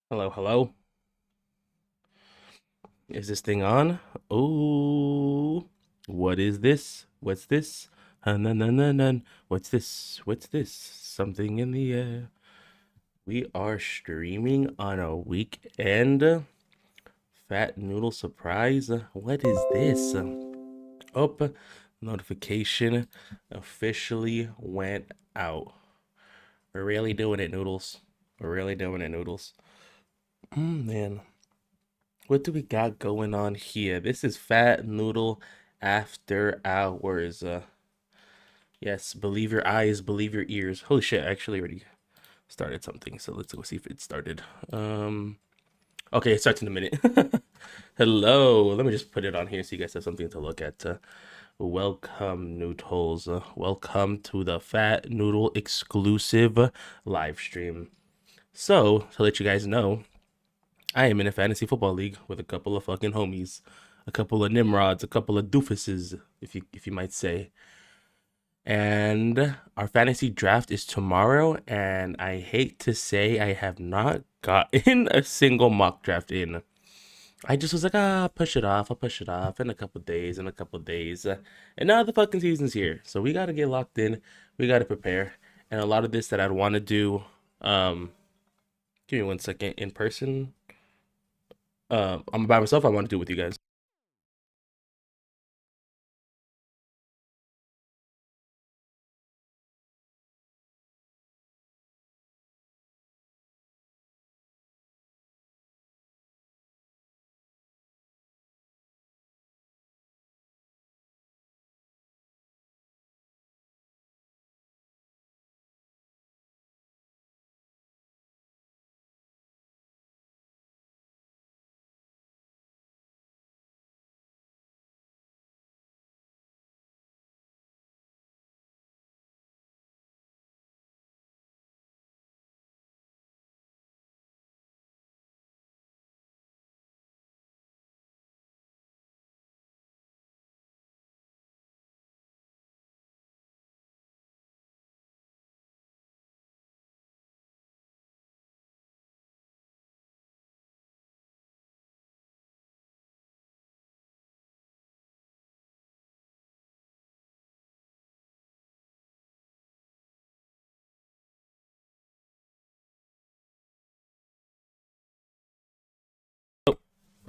Hello, hello. Is this thing on? Oh, what is this? What's this? Nun. What's this? What's this? Something in the air. We are streaming on a weekend. Fat noodle surprise. What is this? Oh, notification officially went out. We're really doing it, Noodles. We're really doing it, Noodles. Man. What do we got going on here? This is Fat Noodle After Hours. Yes, believe your eyes, believe your ears. Holy shit, I actually already started something, so let's go see if it started. Okay, it starts in a minute. Hello, let me just put it on here so you guys have something to look at. Welcome, Noodles. Welcome to the Fat Noodle exclusive live stream. So, to let you guys know, I am in a fantasy football league with a couple of fucking homies, a couple of Nimrods, a couple of doofuses, if you might say. And our fantasy draft is tomorrow, and I hate to say I have not gotten a single mock draft in. I just was like, push it off, I'll push it off in a couple days, and now the fucking season's here. So we gotta get locked in, we gotta prepare. And a lot of this that I'd want to do, um, give me 1 second, in person. I'm by myself. I want to do it with you guys.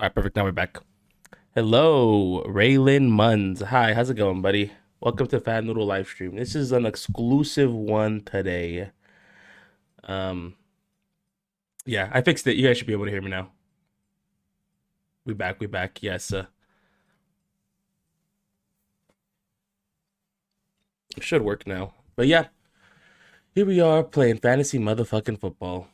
All right, perfect. Now we're back. Hello, Raylan Munns. Hi, how's it going, buddy? Welcome to Fat Noodle live stream. This is an exclusive one today. Um, yeah, I fixed it. You guys should be able to hear me now. We back. We back. Yes, it should work now. But yeah, here we are playing fantasy motherfucking football.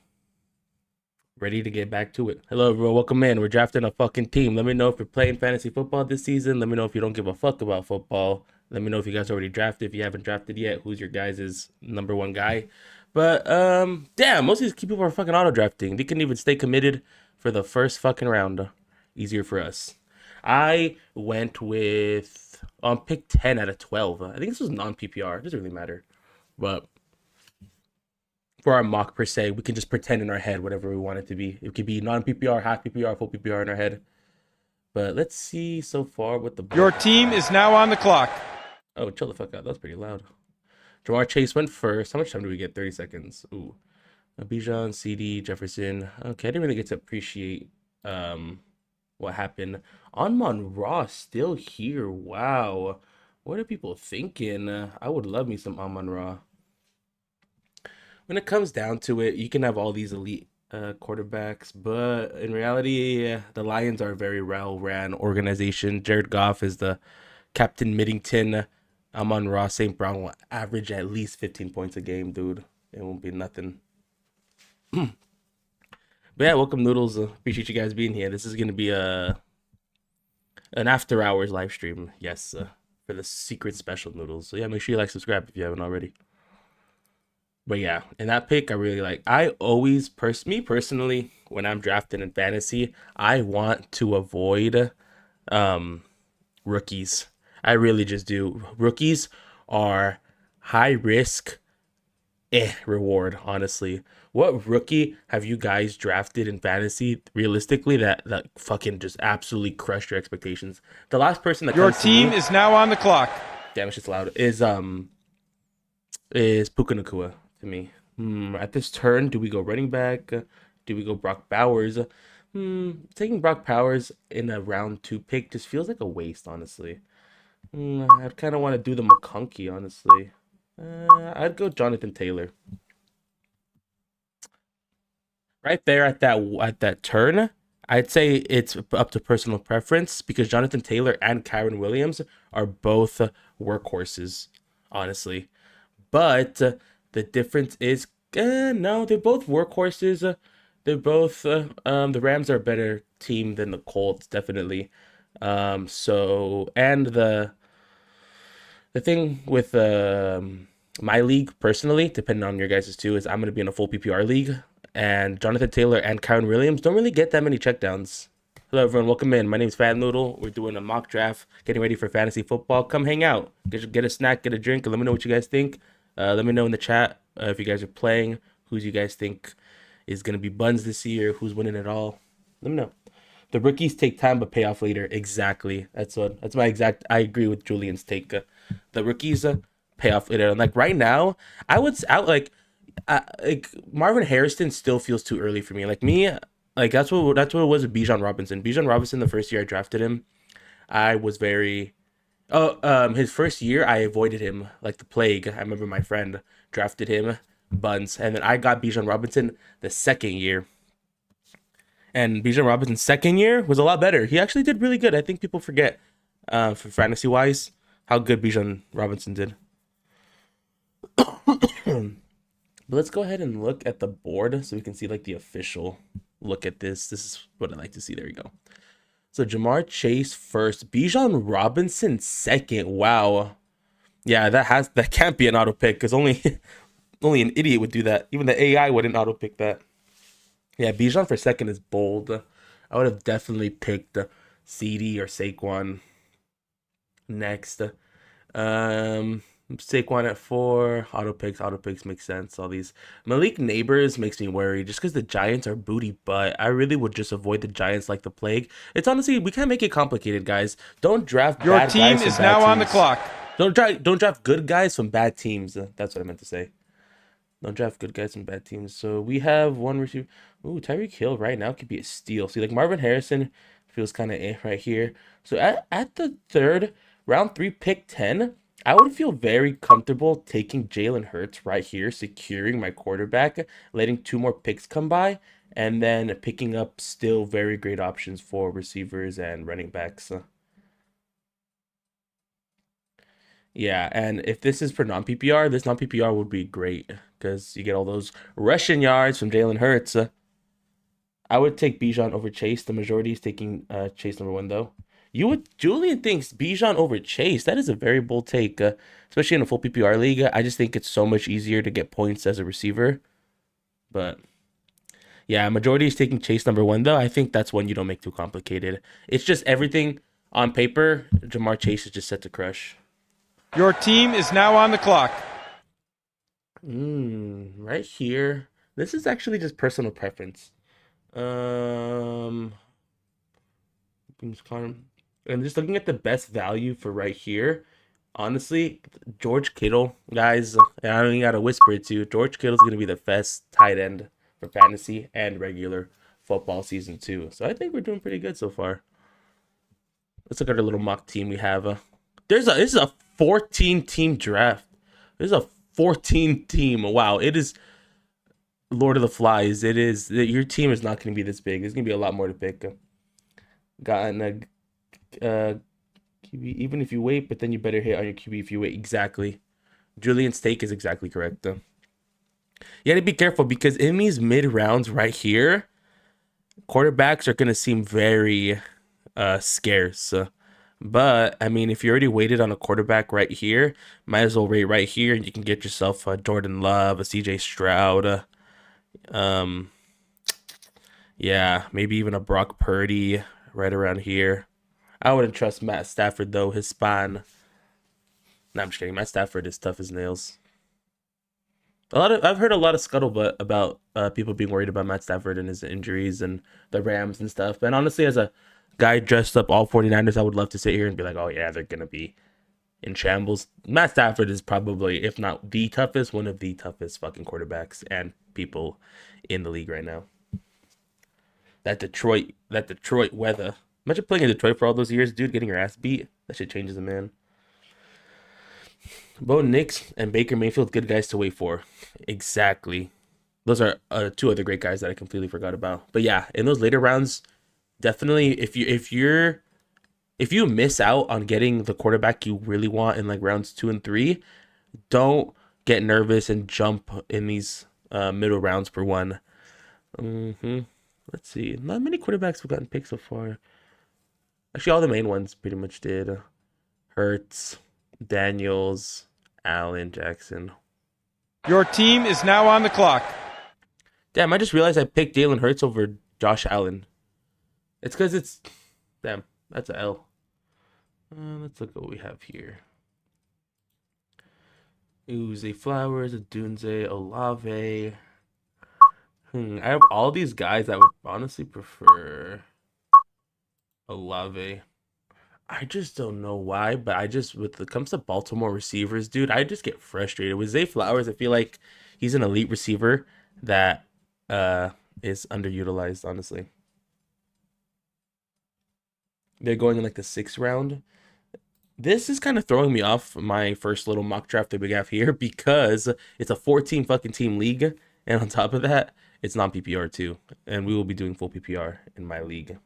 Ready to get back to it. Hello, everyone. Welcome in. We're drafting a fucking team. Let me know if you're playing fantasy football this season. Let me know if you don't give a fuck about football. Let me know if you guys already drafted. If you haven't drafted yet, who's your guys' number one guy? But damn, most of these people are fucking auto drafting. They couldn't even stay committed for the first fucking round. Easier for us. I went with pick 10 out of 12. I think this was non PPR. It doesn't really matter. But for our mock per se, we can just pretend in our head whatever we want it to be. It could be non PPR, half PPR, full PPR in our head. But let's see so far what the Your team is now on the clock. Oh, chill the fuck out. That was pretty loud. Jamar Chase went first. How much time do we get? 30 seconds. Ooh. Bijan, CD, Jefferson. Okay, I didn't really get to appreciate what happened. On Ross still here. Wow. What are people thinking? I would love me some Amon Ra. When it comes down to it, you can have all these elite quarterbacks, but in reality, the Lions are a very well-ran organization. Jared Goff is the Captain Middington. Amon Ross St. Brown will average at least 15 points a game, dude. It won't be nothing. But yeah, welcome Noodles. Appreciate you guys being here. This is gonna be an after hours live stream. Yes, for the secret special Noodles. So yeah, make sure you like, subscribe if you haven't already. But yeah, in that pick, I really like. I always, me personally, when I'm drafting in fantasy, I want to avoid um rookies. I really just do. Rookies are high risk, reward. Honestly, What rookie have you guys drafted in fantasy realistically that fucking just absolutely crushed your expectations? The last person that Your comes to team me, is now on the clock. damn, it's just loud, is Puka Nacua to me. At this turn, do we go running back? Do we go Brock Bowers? Taking Brock Bowers in a round 2 pick just feels like a waste, honestly. I'd kind of want to do the McConkey, honestly. I'd go Jonathan Taylor. Right there at that turn, I'd say it's up to personal preference because Jonathan Taylor and Kyron Williams are both workhorses, honestly. But the difference is, no, they're both workhorses. They're both the Rams are a better team than the Colts, definitely. So and the thing with my league personally, depending on your guys' too, is I'm going to be in a full PPR league, and Jonathan Taylor and Kyron Williams don't really get that many checkdowns. Hello, everyone. Welcome in. My name is fatnoodle. We're doing a mock draft, getting ready for fantasy football. Come hang out, get a snack, get a drink, and let me know what you guys think. Let me know in the chat if you guys are playing, who's you guys think is going to be buns this year, who's winning it all. Let me know. The rookies take time but pay off later. Exactly. That's my exact. I agree with Julian's take. The rookies pay off later. And like right now, I would out like Marvin Harrison still feels too early for me. Like me, like that's what it was with Bijan Robinson. Bijan Robinson, the first year I drafted him, I was very. Oh, his first year I avoided him like the plague. I remember my friend drafted him buns, and then I got Bijan Robinson the second year. And Bijan Robinson's second year was a lot better. He actually did really good. I think people forget, for fantasy wise, how good Bijan Robinson did. But let's go ahead and look at the board so we can see like the official look at this. This is what I like to see. There we go. So Jamar Chase first, Bijan Robinson second. Wow. Yeah, that can't be an auto pick because only only an idiot would do that. Even the AI wouldn't auto pick that. Yeah, Bijan for second is bold. I would have definitely picked CD or Saquon next. Saquon at 4. Auto picks make sense. All these Malik Neighbors makes me worry just because the Giants are booty butt. I really would just avoid the Giants like the plague. It's honestly we can't make it complicated, guys. Don't draft Your bad team guys from is bad now on the teams. clock. Don't draft good guys from bad teams. That's what I meant to say. Don't draft good guys from bad teams. So we have one receiver. Ooh, Tyreek Hill right now could be a steal. See, like Marvin Harrison feels kind of right here. So at the third, round 3, pick 10, I would feel very comfortable taking Jalen Hurts right here, securing my quarterback, letting 2 more picks come by, and then picking up still very great options for receivers and running backs. Yeah, and if this is for non PPR, this non PPR would be great because you get all those rushing yards from Jalen Hurts. I would take Bijan over Chase. The majority is taking Chase number 1 though. Julian thinks Bijan over Chase. That is a very bold take, especially in a full PPR league. I just think it's so much easier to get points as a receiver. But yeah, majority is taking Chase number 1 though. I think that's one you don't make too complicated. It's just everything on paper. Jamar Chase is just set to crush. Your team is now on the clock. Right here. This is actually just personal preference. And just looking at the best value for right here, honestly, George Kittle, guys, and I don't even gotta whisper it to you. George Kittle's gonna be the best tight end for fantasy and regular football season 2. So I think we're doing pretty good so far. Let's look at our little mock team we have. This is a 14 team draft. This is a 14 team. Wow, it is Lord of the Flies. It is your team is not going to be this big. There's going to be a lot more to pick. Gotten a QB even if you wait, but then you better hit on your QB if you wait. Exactly. Julian's take is exactly correct though. You got to be careful because in these mid rounds right here, quarterbacks are going to seem very scarce. But I mean, if you already waited on a quarterback right here, might as well wait right here, and you can get yourself a Jordan Love, a CJ Stroud, yeah, maybe even a Brock Purdy right around here. I wouldn't trust Matt Stafford though. His spine. No, I'm just kidding. Matt Stafford is tough as nails. I've heard a lot of scuttlebutt about people being worried about Matt Stafford and his injuries and the Rams and stuff. And honestly, as a guy dressed up all 49ers, I would love to sit here and be like, oh yeah, they're gonna be in shambles. Matt Stafford is probably, if not the toughest, one of the toughest fucking quarterbacks and people in the league right now. That Detroit weather. Imagine playing in Detroit for all those years, dude, getting your ass beat. That shit changes a man. Bo Nix and Baker Mayfield, good guys to wait for. Exactly. Those are two other great guys that I completely forgot about. But yeah, in those later rounds, definitely if you miss out on getting the quarterback you really want in like rounds 2 and 3, don't get nervous and jump in these middle rounds for one. Let's see. Not many quarterbacks have gotten picked so far. Actually, all the main ones pretty much did. Hurts, Daniels, Allen, Jackson. Your team is now on the clock. Damn, I just realized I picked Jalen Hurts over Josh Allen. It's because it's... Damn, that's a L. Let's look at what we have here. Uzi Flowers, Adunze, Olave. I have all these guys that would honestly prefer Olave. I just don't know why, but when it comes to Baltimore receivers, dude, I just get frustrated. With Zay Flowers, I feel like he's an elite receiver that is underutilized, honestly. They're going in like the 6th round. This is kind of throwing me off my first little mock draft that we have here because it's a 14 fucking team league. And on top of that, it's non PPR too. And we will be doing full PPR in my league.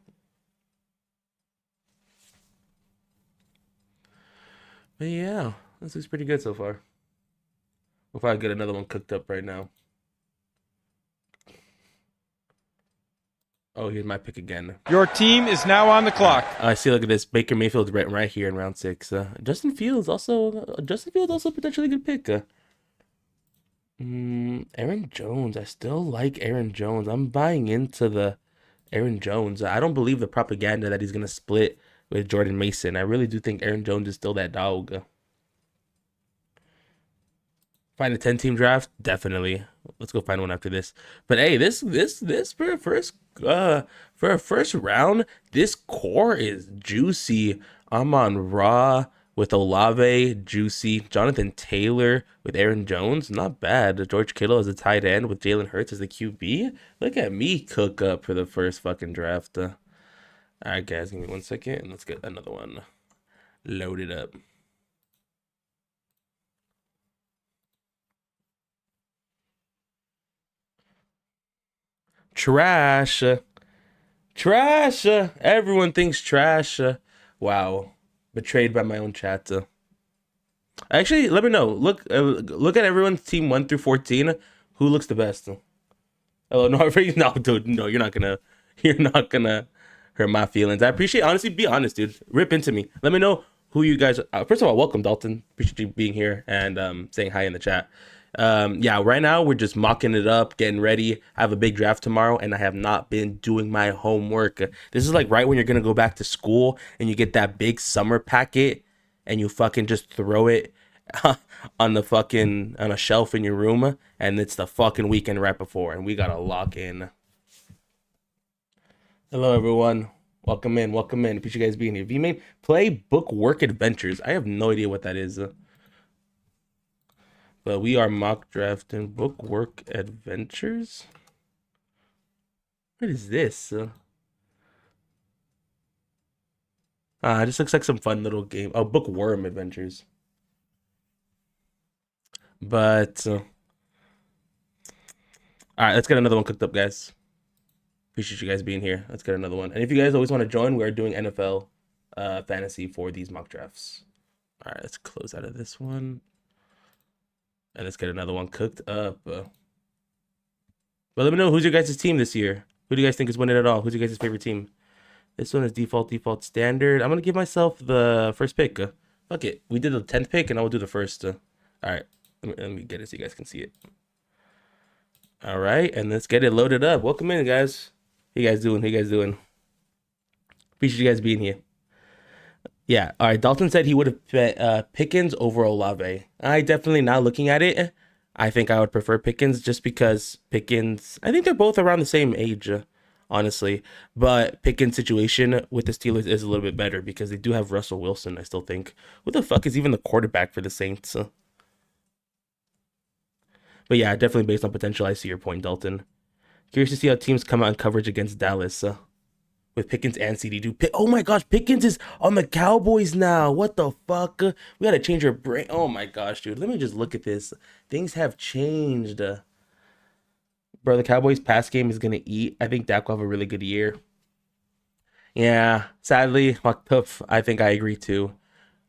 But yeah, this looks pretty good so far. We'll probably get another one cooked up right now. Oh, here's my pick again. Your team is now on the clock. I see. Look at this. Baker Mayfield right here in round 6. Justin Fields also potentially a good pick. Aaron Jones. I still like Aaron Jones. I'm buying into the Aaron Jones. I don't believe the propaganda that he's gonna split with Jordan Mason. I really do think Aaron Jones is still that dog. Find a 10-team draft? Definitely. Let's go find one after this. But hey, this for a first round, this core is juicy. I'm on Raw with Olave, juicy. Jonathan Taylor with Aaron Jones, not bad. George Kittle as a tight end with Jalen Hurts as the QB. Look at me cook up for the first fucking draft. All right, guys, give me 1 second and let's get another one loaded up. Trash. Trash. Everyone thinks trash. Wow. Betrayed by my own chat. Actually, let me know. Look at everyone's team 1 through 14. Who looks the best? Oh no, no, dude, no, you're not gonna hurt my feelings. I appreciate, honestly, be honest, dude. Rip into me. Let me know who you guys. First of all, welcome, Dalton. Appreciate you being here and saying hi in the chat. Yeah, right now we're just mocking it up, getting ready. I have a big draft tomorrow, and I have not been doing my homework. This is like right when you're gonna go back to school, and you get that big summer packet, and you fucking just throw it on a shelf in your room, and it's the fucking weekend right before, and we gotta lock in. Hello, everyone. Welcome in. Appreciate you guys being here. V-Main, play Book Work Adventures. I have no idea what that is. But we are mock drafting Book Work Adventures. What is this? This looks like some fun little game. Oh, Bookworm Adventures. But all right, let's get another one cooked up, guys. Appreciate you guys being here. Let's get another one. And if you guys always want to join, we are doing NFL fantasy for these mock drafts. All right, let's close out of this one. And let's get another one cooked up. But let me know, who's your guys' team this year? Who do you guys think is winning it all? Who's your guys' favorite team? This one is default standard. I'm going to give myself the first pick. Fuck it. We did the 10th pick, and I will do the first. All right. Let me get it so you guys can see it. All right. And let's get it loaded up. Welcome in, guys. How you guys doing? Appreciate you guys being here. Yeah. All right. Dalton said he would have bet Pickens over Olave. I definitely, not looking at it, I think I would prefer Pickens just because Pickens, I think they're both around the same age, honestly. But Pickens' situation with the Steelers is a little bit better because they do have Russell Wilson, I still think. Who the fuck is even the quarterback for the Saints? But yeah, definitely based on potential, I see your point, Dalton. Curious to see how teams come out in coverage against Dallas with Pickens and CD. Dude, oh my gosh, Pickens is on the Cowboys now. What the fuck? We gotta change our brain. Oh my gosh, dude. Let me just look at this. Things have changed. Bro, the Cowboys pass game is gonna eat. I think Dak will have a really good year. Yeah, sadly, fucked up. I think I agree too.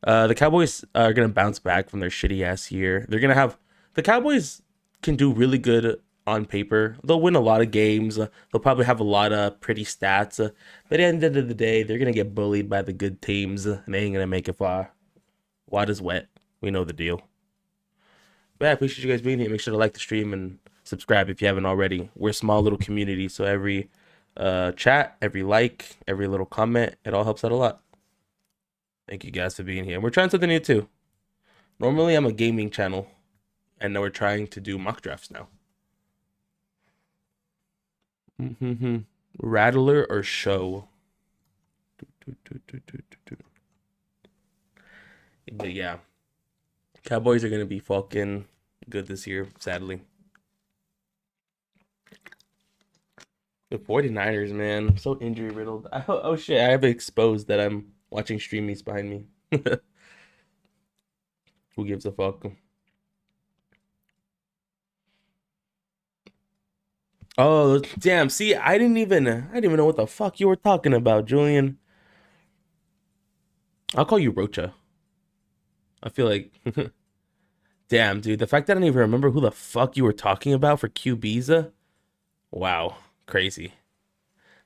The Cowboys are gonna bounce back from their shitty ass year. They're gonna have the Cowboys can do really good on paper. They'll win a lot of games. They'll probably have a lot of pretty stats. But at the end of the day, they're gonna get bullied by the good teams, and they ain't gonna make it far. Water's wet. We know the deal. But yeah, I appreciate you guys being here. Make sure to like the stream and subscribe if you haven't already. We're a small little community, so every chat, every like, every little comment, it all helps out a lot. Thank you guys for being here. We're trying something new too. Normally, I'm a gaming channel, and now we're trying to do mock drafts now. Rattler or show? But yeah, Cowboys are gonna be fucking good this year, sadly. The 49ers, man, I'm so injury riddled. Oh shit, I have exposed that I'm watching streamies behind me. Who gives a fuck? Oh damn! See, I didn't even know what the fuck you were talking about, Julian. I'll call you Rocha. I feel like, damn, dude, the fact that I don't even remember who the fuck you were talking about for QBs, wow, crazy.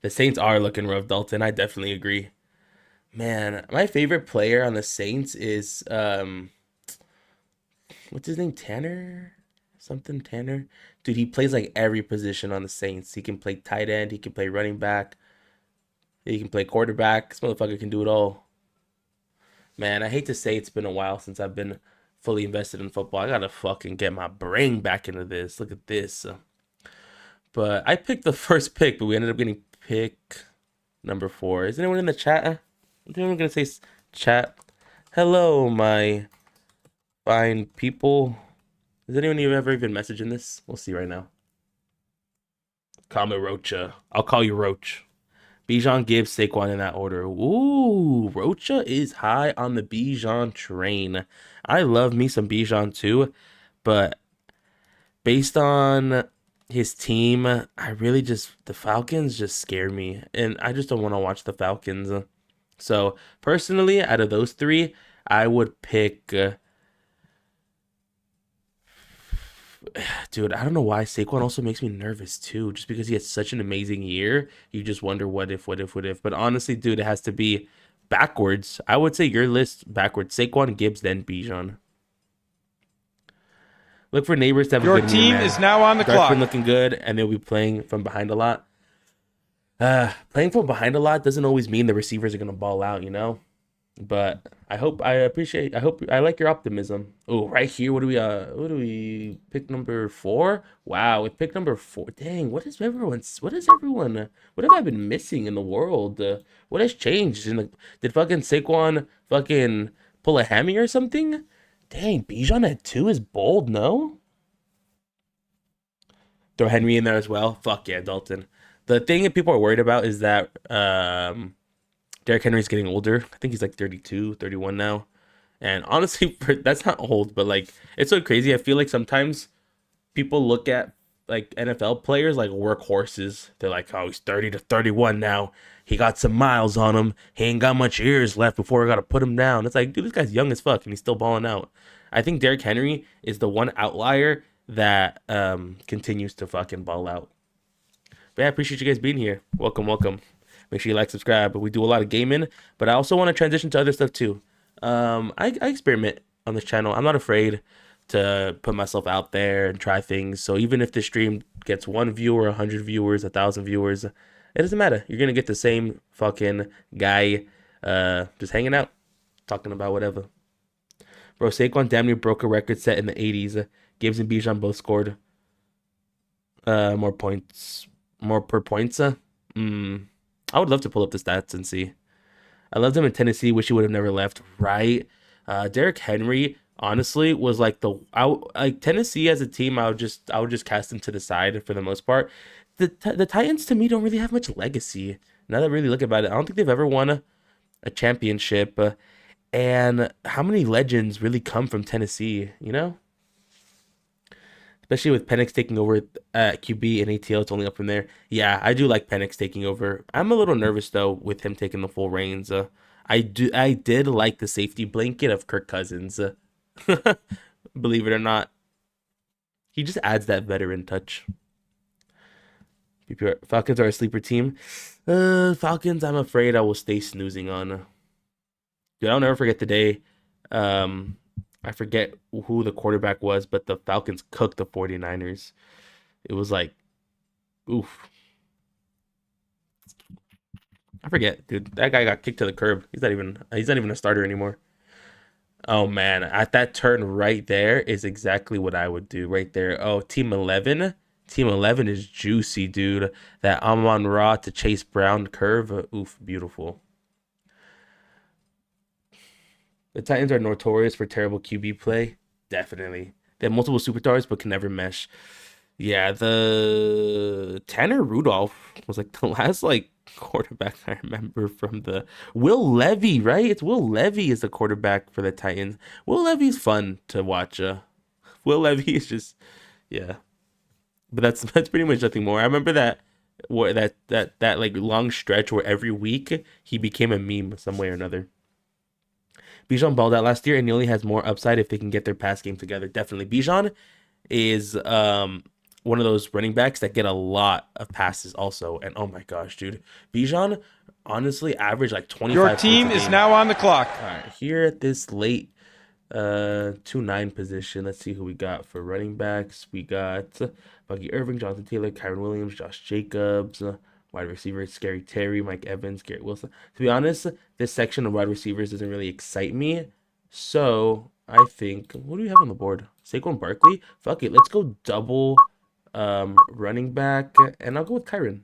The Saints are looking rough, Dalton. I definitely agree. Man, my favorite player on the Saints is what's his name? Tanner? Something Tanner? Dude, he plays like every position on the Saints. He can play tight end, he can play running back, he can play quarterback. This motherfucker can do it all. Man, I hate to say it's been a while since I've been fully invested in football. I gotta fucking get my brain back into this. Look at this. But I picked the first pick, but we ended up getting pick number 4. Is anyone in the chat? Is anyone gonna say chat? Hello, my fine people. Is anyone ever even messaging this? We'll see right now. Call me Rocha. I'll call you Roach. Bijan, Gibbs, Saquon in that order. Ooh, Rocha is high on the Bijan train. I love me some Bijan too, but based on his team, I really the Falcons just scare me, and I just don't want to watch the Falcons. So personally, out of those 3, I would pick. Dude, I don't know why Saquon also makes me nervous too. Just because he had such an amazing year, you just wonder what if. But honestly, dude, it has to be backwards. I would say your list backwards. Saquon, Gibbs, then Bijan. Look for neighbors to have Your a good team year, man. is now on the Dark's clock. been looking good, and they'll be playing from behind a lot. Playing from behind a lot doesn't always mean the receivers are gonna ball out, you know. But I hope I like your optimism. Oh, right here, what do we pick number 4? Wow, with pick number 4. Dang, what have I been missing in the world? What has changed? Did fucking Saquon fucking pull a hammy or something? Dang, Bijan at 2 is bold, no? Throw Henry in there as well. Fuck yeah, Dalton. The thing that people are worried about is that Derrick Henry's getting older. I think he's like 32, 31 now. And honestly, that's not old, but like it's so crazy. I feel like sometimes people look at like NFL players like workhorses. They're like, oh, he's 30 to 31 now. He got some miles on him. He ain't got much years left before we got to put him down. It's like, dude, this guy's young as fuck and he's still balling out. I think Derrick Henry is the one outlier that continues to fucking ball out. But yeah, I appreciate you guys being here. Welcome. Make sure you like, subscribe. But we do a lot of gaming, but I also want to transition to other stuff too. I experiment on this channel. I'm not afraid to put myself out there and try things. So even if the stream gets 1 viewer, 100 viewers, 1,000 viewers, it doesn't matter. You're gonna get the same fucking guy, just hanging out, talking about whatever. Bro, Saquon damn near broke a record set in the 80s. Gibbs and Bijan both scored more points, more per points. I would love to pull up the stats and see. I loved him in Tennessee. Wish he would have never left. Right. Derrick Henry honestly was like like Tennessee as a team. I would just cast him to the side for the most part. The Titans to me don't really have much legacy. Now that I really look about it, I don't think they've ever won a championship. And how many legends really come from Tennessee? You know, especially with Penix taking over at QB and ATL, it's only up from there. Yeah, I do like Penix taking over. I'm a little nervous though with him taking the full reins. I did like the safety blanket of Kirk Cousins. Believe it or not, he just adds that veteran touch. Falcons are a sleeper team. Falcons, I'm afraid I will stay snoozing on. Dude, I'll never forget the day. Um, I forget who the quarterback was, but the Falcons cooked the 49ers. It was like, oof. I forget, dude. That guy got kicked to the curb. He's not even a starter anymore. Oh man, at that turn right there is exactly what I would do right there. Oh, Team 11. Team 11 is juicy, dude. That Amon Ra to Chase Brown curve. Oof, beautiful. The Titans are notorious for terrible QB play. Definitely. They have multiple superstars but can never mesh. Yeah, the Tanner Rudolph was like the last like quarterback I remember from the Will Levy, right? It's Will Levy is the quarterback for the Titans. Will Levy's fun to watch. Will Levy is just yeah. But that's pretty much nothing more. I remember that what that like long stretch where every week he became a meme some way or another. Bijan balled out last year, and he only has more upside if they can get their pass game together. Definitely, Bijan is one of those running backs that get a lot of passes also. And oh my gosh, dude, Bijan honestly averaged like Your 25 points a team is game. now on the clock. All right, here at this late 2-9 position, let's see who we got for running backs. We got Bucky Irving, Jonathan Taylor, Kyron Williams, Josh Jacobs, wide receivers, Scary Terry, Mike Evans, Garrett Wilson. To be honest, this section of wide receivers doesn't really excite me. So I think, what do we have on the board? Saquon Barkley? Fuck it, let's go double running back, and I'll go with Kyron.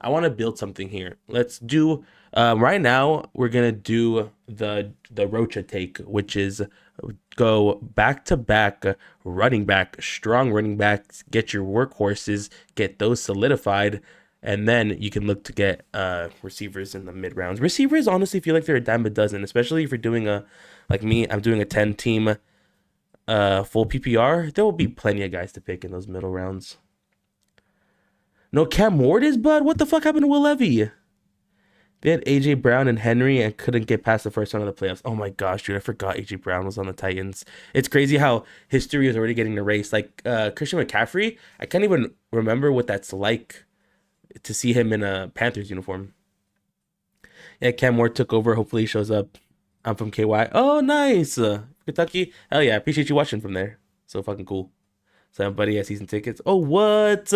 I want to build something here. Let's do right now. We're gonna do the Rocha take, which is go back to back running back, strong running backs. Get your workhorses, get those solidified, and then you can look to get receivers in the mid rounds. Receivers honestly feel like they're a dime a dozen, especially if you're doing a like me. I'm doing a 10 team full PPR. There will be plenty of guys to pick in those middle rounds. No Cam Ward is bud. What the fuck happened to Will Levy? They had AJ Brown and Henry and couldn't get past the first round of the playoffs. Oh my gosh, dude, I forgot AJ Brown was on the Titans. It's crazy how history is already getting erased. Like Christian McCaffrey, I can't even remember what that's like to see him in a Panthers uniform. Yeah, Cam Ward took over. Hopefully he shows up. I'm from KY. Oh, nice. Kentucky. Hell yeah, I appreciate you watching from there. So fucking cool. So buddy has season tickets. Oh, what?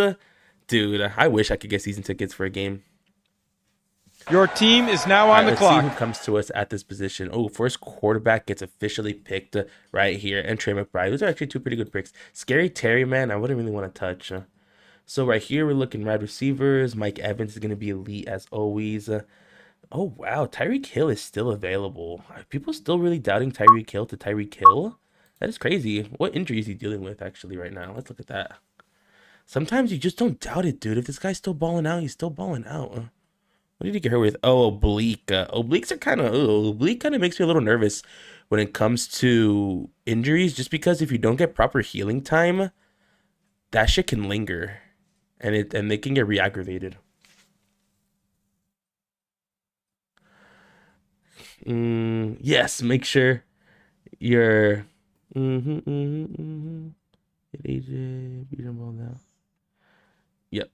Dude, I wish I could get season tickets for a game. Your team is now All on right, the let's see clock. who comes to us at this position. Oh, first quarterback gets officially picked right here, and Trey McBride. Those are actually two pretty good picks. Scary Terry, man, I wouldn't really want to touch. So right here, we're looking wide receivers. Mike Evans is going to be elite as always. Oh, wow, Tyreek Hill is still available. Are people still really doubting Tyreek Hill to Tyreek Hill? That is crazy. What injury is he dealing with actually right now? Let's look at that. Sometimes you just don't doubt it, dude. If this guy's still balling out, he's still balling out. What did he get hurt with? Oh, oblique. Obliques are kind of oblique. Kind of makes me a little nervous when it comes to injuries, just because if you don't get proper healing time, that shit can linger, and they can get re-aggravated. Yes, make sure you're. Get AJ beat him all now. Yep.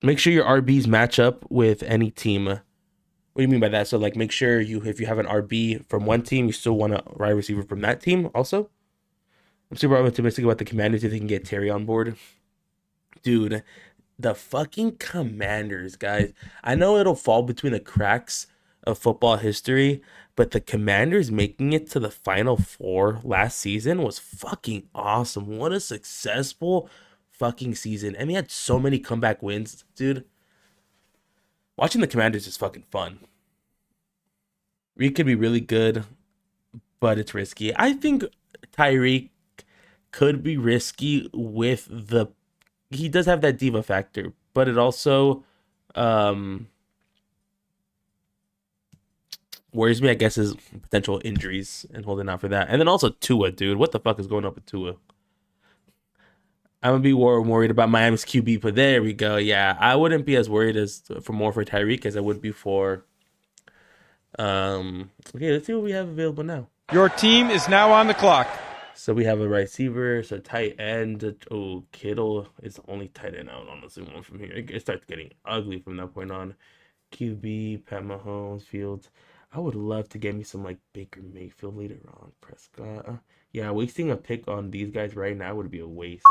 Make sure your RBs match up with any team. What do you mean by that? So like make sure if you have an RB from one team, you still want a wide receiver from that team also. I'm super optimistic about the Commanders if they can get Terry on board. Dude, the fucking Commanders, guys. I know it'll fall between the cracks of football history, but the Commanders making it to the Final Four last season was fucking awesome. What a successful fucking season. And we had so many comeback wins, dude. Watching the Commanders is fucking fun. We could be really good, but it's risky. I think Tyreek could be risky with the. He does have that diva factor, but it also worries me, I guess, is potential injuries and holding out for that. And then also Tua, dude. What the fuck is going up with Tua? I'm gonna be worried about Miami's QB, but there we go. Yeah, I wouldn't be as worried as for Tyreek as I would be for. Okay, let's see what we have available now. Your team is now on the clock. So we have a receiver, so tight end. Oh, Kittle is the only tight end I would honestly want from here. It starts getting ugly from that point on. QB, Pat Mahomes, Fields. I would love to get me some like Baker Mayfield later on. Prescott. Yeah, wasting a pick on these guys right now would be a waste.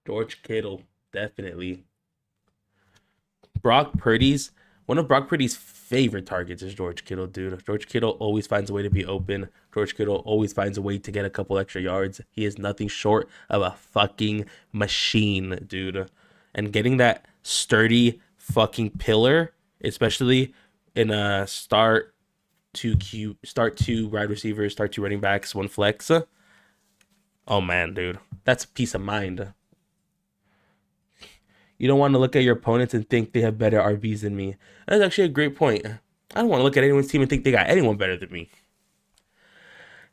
George Kittle, definitely. One of Brock Purdy's favorite targets is George Kittle, dude. George Kittle always finds a way to be open. George Kittle always finds a way to get a couple extra yards. He is nothing short of a fucking machine, dude. And getting that sturdy fucking pillar, especially in a start two wide receivers, start two running backs, one flex. Oh man, dude, that's peace of mind. You don't want to look at your opponents and think they have better RBs than me. That's actually a great point. I don't want to look at anyone's team and think they got anyone better than me.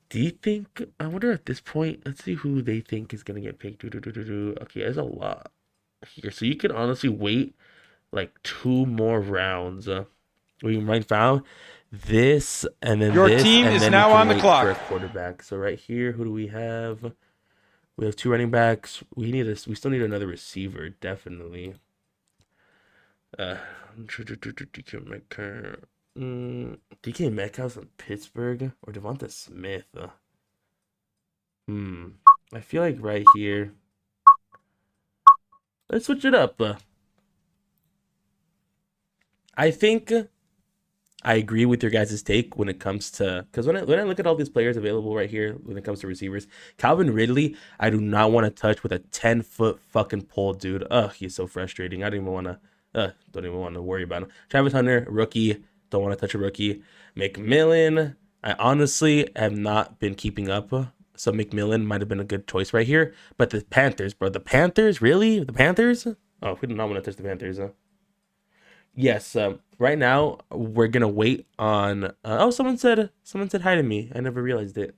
Do you think? I wonder at this point. Let's see who they think is gonna get picked. Okay, there's a lot here, so you can honestly wait like 2 more rounds. We might found this and then Your this, team and is then now we can on the wait clock for a quarterback. So right here, who do we have? We have 2 running backs. We still need another receiver, definitely. DK Metcalf. DK Metcalf from Pittsburgh or Devonta Smith. I feel like right here. Let's switch it up. I think I agree with your guys' take when it comes to, because when I look at all these players available right here when it comes to receivers, Calvin Ridley, I do not want to touch with a 10-foot fucking pole, dude. Ugh, he's so frustrating. I don't even want to worry about him. Travis Hunter, rookie, don't want to touch a rookie. McMillan, I honestly have not been keeping up, so McMillan might have been a good choice right here. But the Panthers, bro, the Panthers, really? The Panthers? Oh, we do not want to touch the Panthers, huh? Yes, right now we're gonna wait on. Oh, someone said hi to me. I never realized it.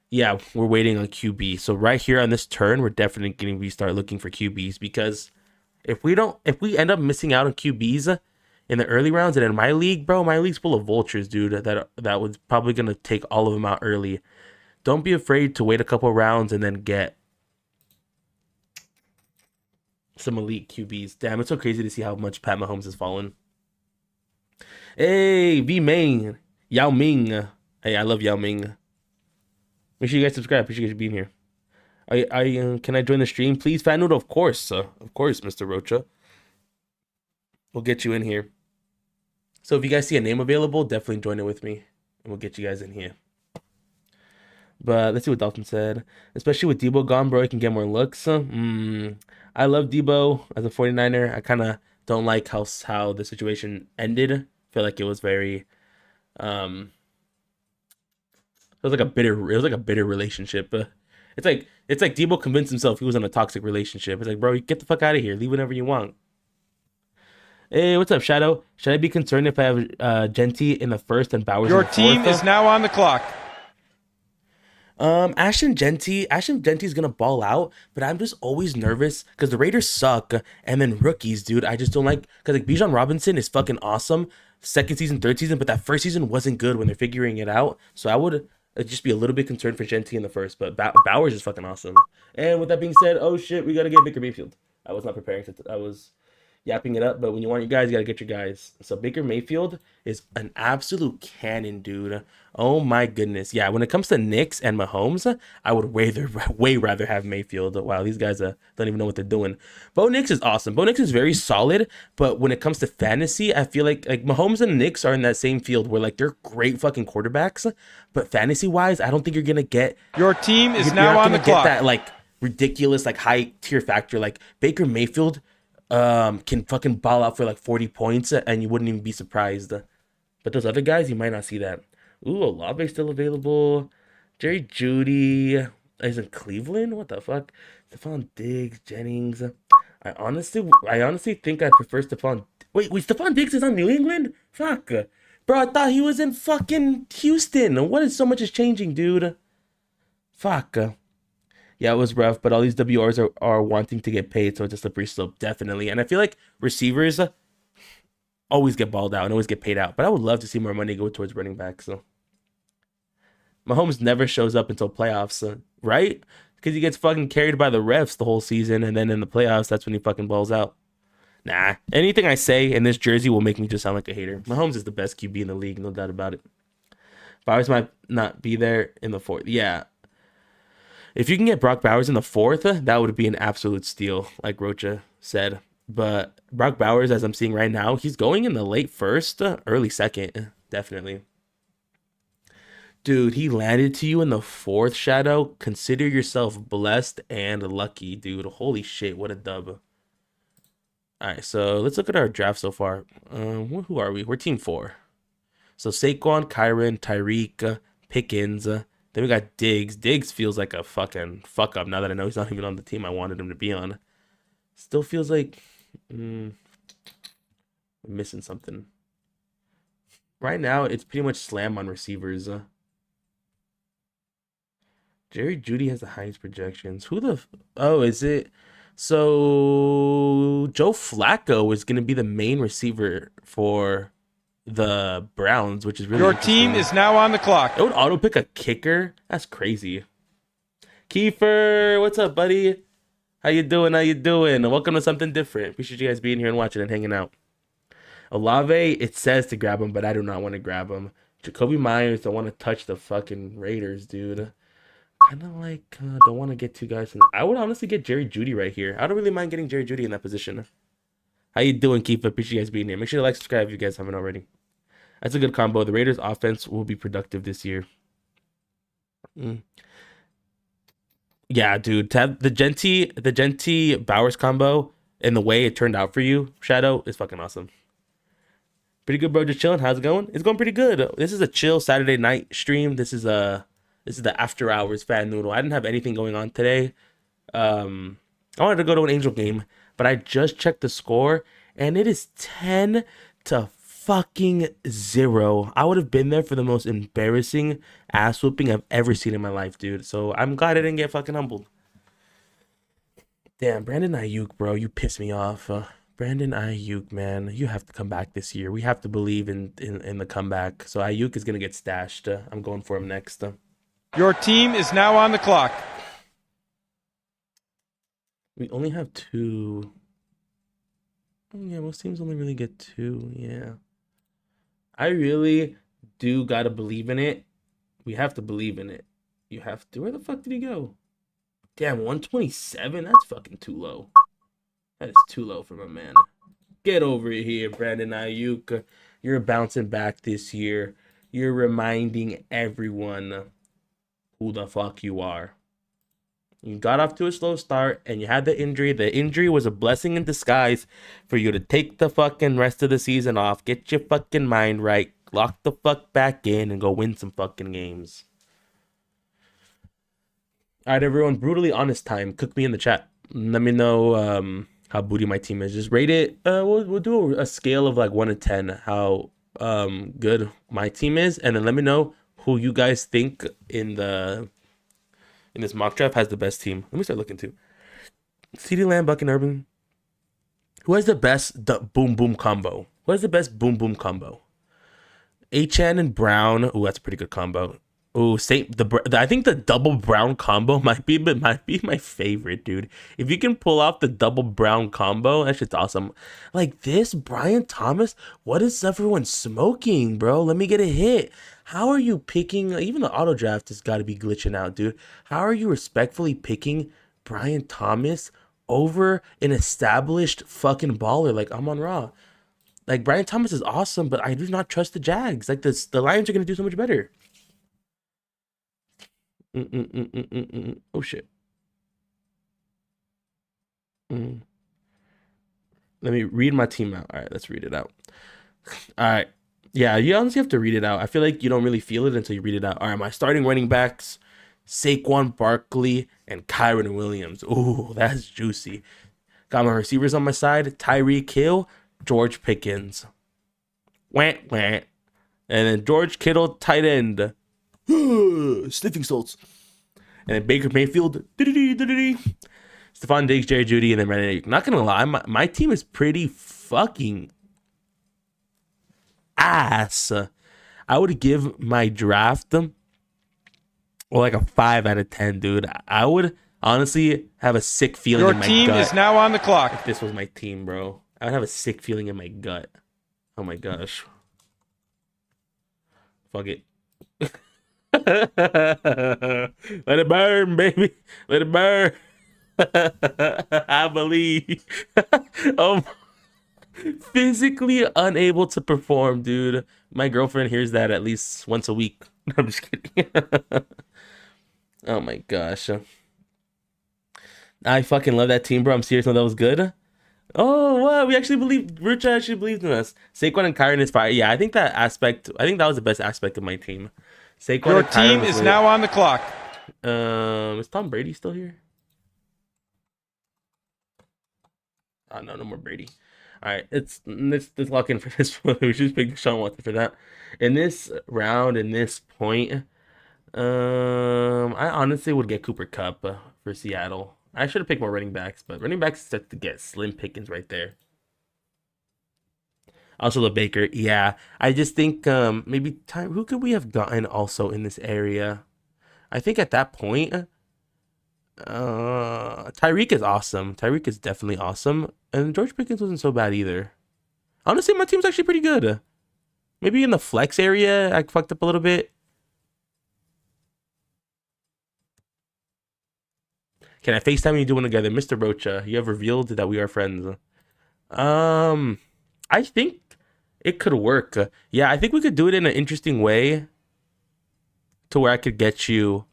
Yeah, we're waiting on QB. So right here on this turn, we're definitely going to start looking for QBs because if we end up missing out on QBs in the early rounds, and in my league, bro, my league's full of vultures, dude. That was probably gonna take all of them out early. Don't be afraid to wait a couple rounds and then get some elite QBs. Damn, it's so crazy to see how much Pat Mahomes has fallen. Hey, V Main, Yao Ming. Hey, I love Yao Ming. Make sure you guys subscribe. Appreciate you being here. Can I join the stream, please? Fatnoodle, of course, Mr. Rocha. We'll get you in here. So if you guys see a name available, definitely join it with me, and we'll get you guys in here. But let's see what Dalton said. Especially with Debo gone, bro, he can get more looks. I love Debo as a 49er. I kind of don't like how the situation ended. I feel like it was very, it was like a bitter relationship. It's like Debo convinced himself he was in a toxic relationship. It's like, bro, get the fuck out of here. Leave whenever you want. Hey, what's up, Shadow? Should I be concerned if I have Genty in the first and Bowers in the fourth? Your team is now on the clock. Ashton Genty's gonna ball out, but I'm just always nervous because the Raiders suck, and then rookies, dude. I just don't like because like Bijan Robinson is fucking awesome, second season, third season, but that first season wasn't good when they're figuring it out. So I would just be a little bit concerned for Genty in the first, but Bowers is fucking awesome. And with that being said, oh shit, we gotta get Baker Mayfield. I was not preparing to. I was yapping it up, but when you want your guys, you gotta get your guys. So Baker Mayfield is an absolute cannon, dude. Oh my goodness. Yeah, when it comes to Knicks and Mahomes, I would way rather have Mayfield. Wow, these guys don't even know what they're doing. Bo Nix is awesome. Bo Nix is very solid, but when it comes to fantasy, I feel like Mahomes and Knicks are in that same field where like they're great fucking quarterbacks, but fantasy wise, I don't think you're gonna get Your team is you're now not on the gonna get clock. that like ridiculous like high tier factor. Like Baker Mayfield can fucking ball out for like 40 points and you wouldn't even be surprised. But those other guys, you might not see that. Ooh, Olave's still available. Jerry Judy is in Cleveland. What the fuck? Stephon Diggs, Jennings. I honestly think I prefer Stephon. Wait, Stephon Diggs is on New England? Fuck, bro. I thought he was in fucking Houston. What is so much is changing, dude? Fuck. Yeah, it was rough, but all these WRs are wanting to get paid, so it's a slippery slope, definitely. And I feel like receivers always get balled out and always get paid out, but I would love to see more money go towards running backs. So Mahomes never shows up until playoffs, right? Because he gets fucking carried by the refs the whole season, and then in the playoffs, that's when he fucking balls out. Nah, anything I say in this jersey will make me just sound like a hater. Mahomes is the best QB in the league, no doubt about it. Bowers might not be there in the fourth. Yeah, if you can get Brock Bowers in the fourth, that would be an absolute steal, like Rocha said. But Brock Bowers, as I'm seeing right now, he's going in the late first, early second, definitely. Dude, he landed to you in the fourth, Shadow. Consider yourself blessed and lucky, dude. Holy shit, what a dub. All right, so let's look at our draft so far. Who are we? We're team 4. So Saquon, Kyron, Tyreek, Pickens. Then we got Diggs. Diggs feels like a fucking fuck up now that I know he's not even on the team I wanted him to be on. Still feels like I'm missing something. Right now, it's pretty much slam on receivers. Jerry Judy has the highest projections. Oh, is it? So Joe Flacco is going to be the main receiver for the Browns, which is really Your team is now on the clock. It would auto pick a kicker. That's crazy. Kiefer, what's up, buddy? How you doing? How you doing? Welcome to something different. Appreciate you guys being here and watching and hanging out. Olave, it says to grab him, but I do not want to grab him. Jacoby Myers, don't want to touch the fucking Raiders, dude. Kind of like, don't want to get two guys. I would honestly get Jerry Judy right here. I don't really mind getting Jerry Judy in that position. How you doing, Kiefer? Appreciate you guys being here. Make sure to like, subscribe if you guys haven't already. That's a good combo. The Raiders' offense will be productive this year. Yeah, dude. To have the Genti Bowers combo and the way it turned out for you, Shadow, is fucking awesome. Pretty good, bro. Just chilling. How's it going? It's going pretty good. This is a chill Saturday night stream. This is the after hours fatnoodle. I didn't have anything going on today. I wanted to go to an Angel game, but I just checked the score and it is 10 to fucking 0. I would have been there for the most embarrassing ass whooping I've ever seen in my life, dude. So I'm glad I didn't get fucking humbled. Damn, Brandon Ayuk, bro, you piss me off. Brandon Ayuk, man, you have to come back this year. We have to believe in the comeback. So Ayuk is gonna get stashed. I'm going for him next. Your team is now on the clock. We only have 2. Oh, yeah, most teams only really get 2. Yeah. I really do gotta believe in it. We have to believe in it. You have to. Where the fuck did he go? Damn, 127? That's fucking too low. That is too low for my man. Get over here, Brandon Ayuk. You're bouncing back this year. You're reminding everyone who the fuck you are. You got off to a slow start and you had the injury. The injury was a blessing in disguise for you to take the fucking rest of the season off, get your fucking mind right, lock the fuck back in, and go win some fucking games. All right, everyone, brutally honest time. Cook me in the chat. Let me know how booty my team is. Just rate it. We'll do a scale of like 1 to 10 how good my team is, and then let me know who you guys think in this mock draft has the best team. Let me start looking too. CeeDee Lamb, Buck, and Urban. Who has the best boom boom combo? Who has the best boom boom combo? Achane and Brown. Oh, that's a pretty good combo. Oh, I think the double brown combo might be my favorite, dude. If you can pull off the double brown combo, that shit's awesome. Like this, Brian Thomas. What is everyone smoking, bro? Let me get a hit. How are you picking? Even the auto draft has got to be glitching out, dude. How are you respectfully picking Brian Thomas over an established fucking baller like Amon-Ra? Like Brian Thomas is awesome, but I do not trust the Jags. Like the Lions are gonna do so much better. Oh shit. Mm. Let me read my team out. All right, let's read it out. All right. Yeah, you honestly have to read it out. I feel like you don't really feel it until you read it out. All right, my starting running backs: Saquon Barkley and Kyron Williams. Ooh, that's juicy. Got my receivers on my side: Tyreek Hill, George Pickens. Wah, wah. And then George Kittle, tight end. Sniffing salts. And then Baker Mayfield. Stephon Diggs, Jerry Jeudy, and then Brandon Ayuk. Not gonna lie, my team is pretty fucking ass. I would give my draft like a 5 out of 10, dude. I would honestly have a sick feeling Your in my gut. team is now on the clock. If this was my team, bro, I would have a sick feeling in my gut. Oh my gosh. Fuck it. Let it burn, baby. Let it burn. I believe. Oh, physically unable to perform, dude. My girlfriend hears that at least once a week. I'm just kidding. Oh my gosh. I fucking love that team, bro. I'm serious. No, that was good. Oh, wow. We actually believed. Rucha actually believed in us. Saquon and Kyron is fire. Yeah, I think that was the best aspect of my team. Saquon Your and Kyron team is now on the clock. Is Tom Brady still here? Oh, no more Brady. All right, let's lock in for this one. We should pick Sean Watson for that. In this round, in this point, I honestly would get Cooper Kupp for Seattle. I should have picked more running backs, but running backs start to get slim pickings right there. Also, the Baker, yeah. I just think maybe who could we have gotten also in this area? I think at that point, Tyreek is awesome. Tyreek is definitely awesome, and George Pickens wasn't so bad either. Honestly, my team's actually pretty good. Maybe in the flex area, I fucked up a little bit. Can I FaceTime you doing together, Mr. Rocha? You have revealed that we are friends. I think it could work. Yeah, I think we could do it in an interesting way to where I could get you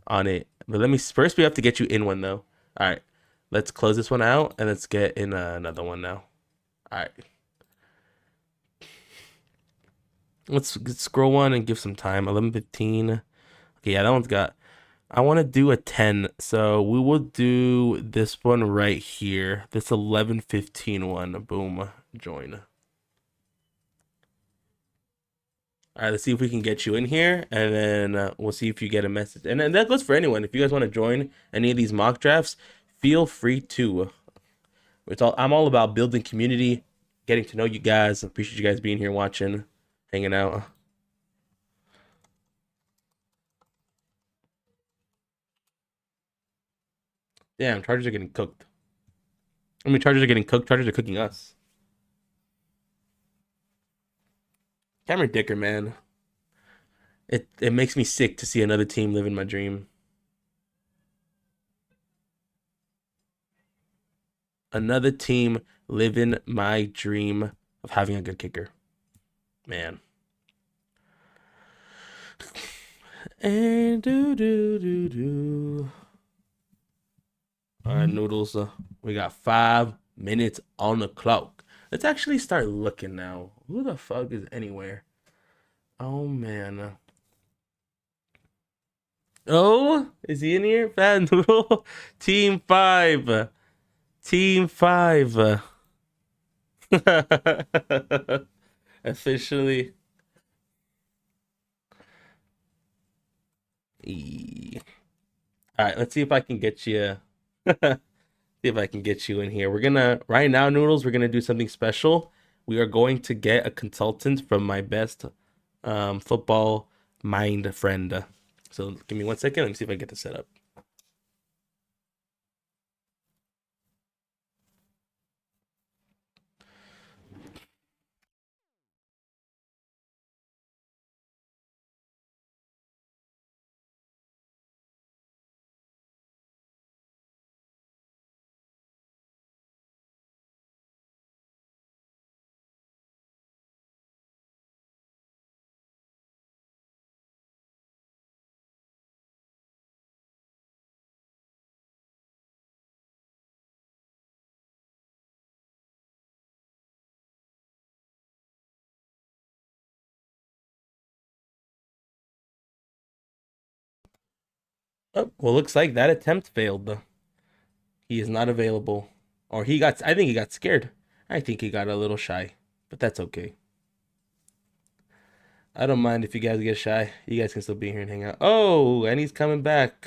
on it. But first we have to get you in one though. All right, let's close this one out and let's get in another one now. All right, let's scroll one and give some time. 11:15. Okay, yeah, that one's got. I want to do a 10, so we will do this one right here. This 11:15 one. Boom, join. All right, let's see if we can get you in here, and then we'll see if you get a message. And then that goes for anyone. If you guys want to join any of these mock drafts, feel free to. I'm all about building community, getting to know you guys. Appreciate you guys being here, watching, hanging out. Damn, Chargers are getting cooked. I mean, Chargers are getting cooked. Chargers are cooking us. Cameron Dicker, man. It makes me sick to see another team living my dream. Another team living my dream of having a good kicker. Man. And do. All right, Noodles. We got 5 minutes on the clock. Let's actually start looking now. Who the fuck is anywhere? Oh, man. Oh, is he in here? Fat Noodle. Team 5. Team 5. Officially. All right, let's see if I can get you. See if I can get you in here. Right now, Noodles, we're gonna do something special. We are going to get a consultant from my best football mind friend. So give me 1 second. Let me see if I get this set up. Oh, well, looks like that attempt failed. He is not available. Or I think he got scared. I think he got a little shy, but that's okay. I don't mind if you guys get shy. You guys can still be here and hang out. Oh, and he's coming back.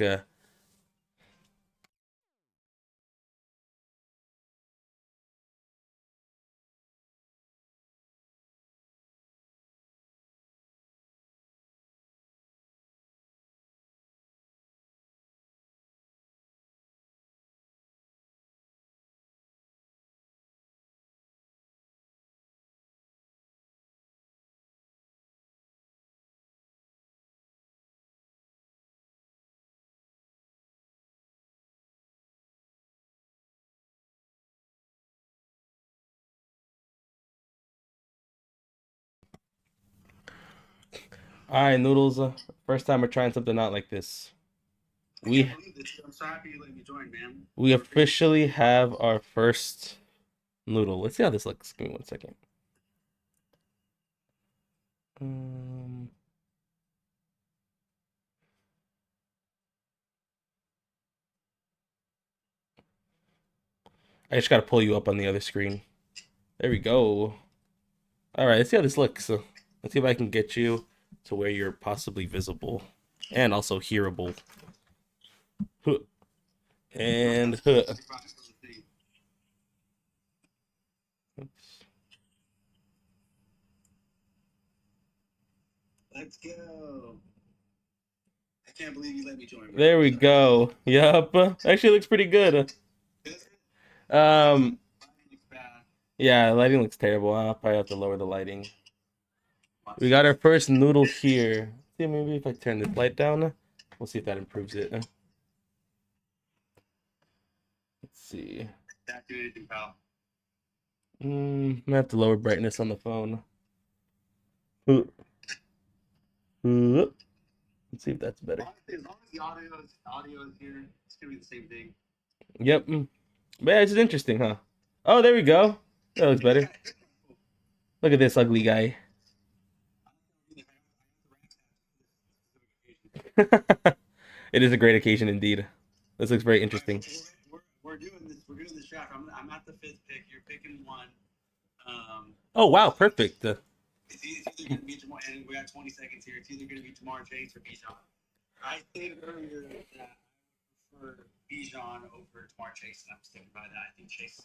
All right, Noodles. First time we're trying something out like this. We I'm so happy you let me join, man. we officially have our first noodle. Let's see how this looks. Give me 1 second. Um, I just gotta pull you up on the other screen. There we go. All right, let's see how this looks. Let's see if I can get you to where you're possibly visible and also hearable. Huh. And huh. Let's go. I can't believe you let me join, bro. There we go. Yup. Actually looks pretty good. Um, yeah, lighting looks terrible. I'll probably have to lower the lighting. We got our first noodle here. See, maybe if I turn this light down, we'll see if that improves it. Let's see. Not doing anything, pal. I have to lower brightness on the phone. Let's see if that's better. Honestly, as long as the audio is here, it's gonna be the same thing. Yep. But yeah, it's just interesting, huh? Oh, there we go. That looks better. Look at this ugly guy. It is a great occasion indeed. This looks very interesting. We're doing this. We're doing this draft. I'm at the 5th pick. You're picking 1. Oh wow, perfect. It's either gonna be Jamar, and we got 20 seconds here. It's either gonna be Jamar Chase or Bijan. I stated earlier that I prefer Bijan over Jamar Chase, and I'm sticking by that. I think Chase is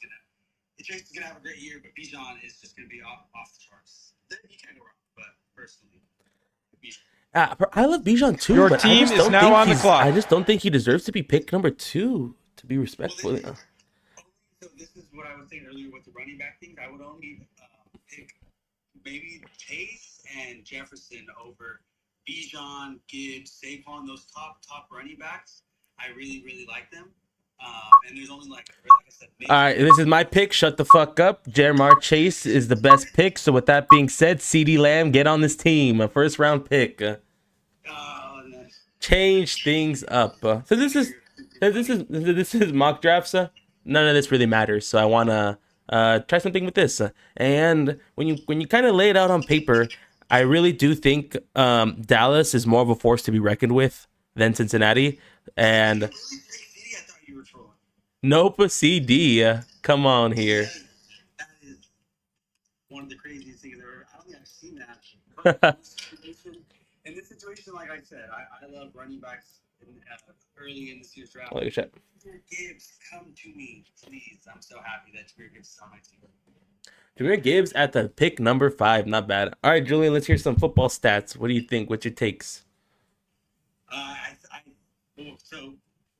gonna have a great year, but Bijan is just gonna be off the charts. Then you can't go wrong. But personally, Bijan. I love Bijan too, Your but team is now on the clock. I just don't think he deserves to be picked number 2. To be respectful. So this is what I was saying earlier with the running back thing. I would only pick maybe Chase and Jefferson over Bijan, Gibbs, Saquon, those top running backs. I really like them. And there's only like I said. All right, this is my pick. Shut the fuck up. Jamar Chase is the best pick. So with that being said, CeeDee Lamb, get on this team. A first round pick. Nice. Change things up. So this is mock drafts. None of this really matters. So I wanna try something with this. And when you kind of lay it out on paper, I really do think Dallas is more of a force to be reckoned with than Cincinnati. And I thought you were trolling. nope, CD. Come on here. That is one of the craziest things ever. I don't think I've seen that. But in this situation, like I said, I love running backs early in this year's draft. Look at that. Gibbs, come to me, please. I'm so happy that Jameer Gibbs is on my team. Jameer Gibbs at the pick number 5. Not bad. All right, Julian, let's hear some football stats. What do you think? What's your takes? Well, so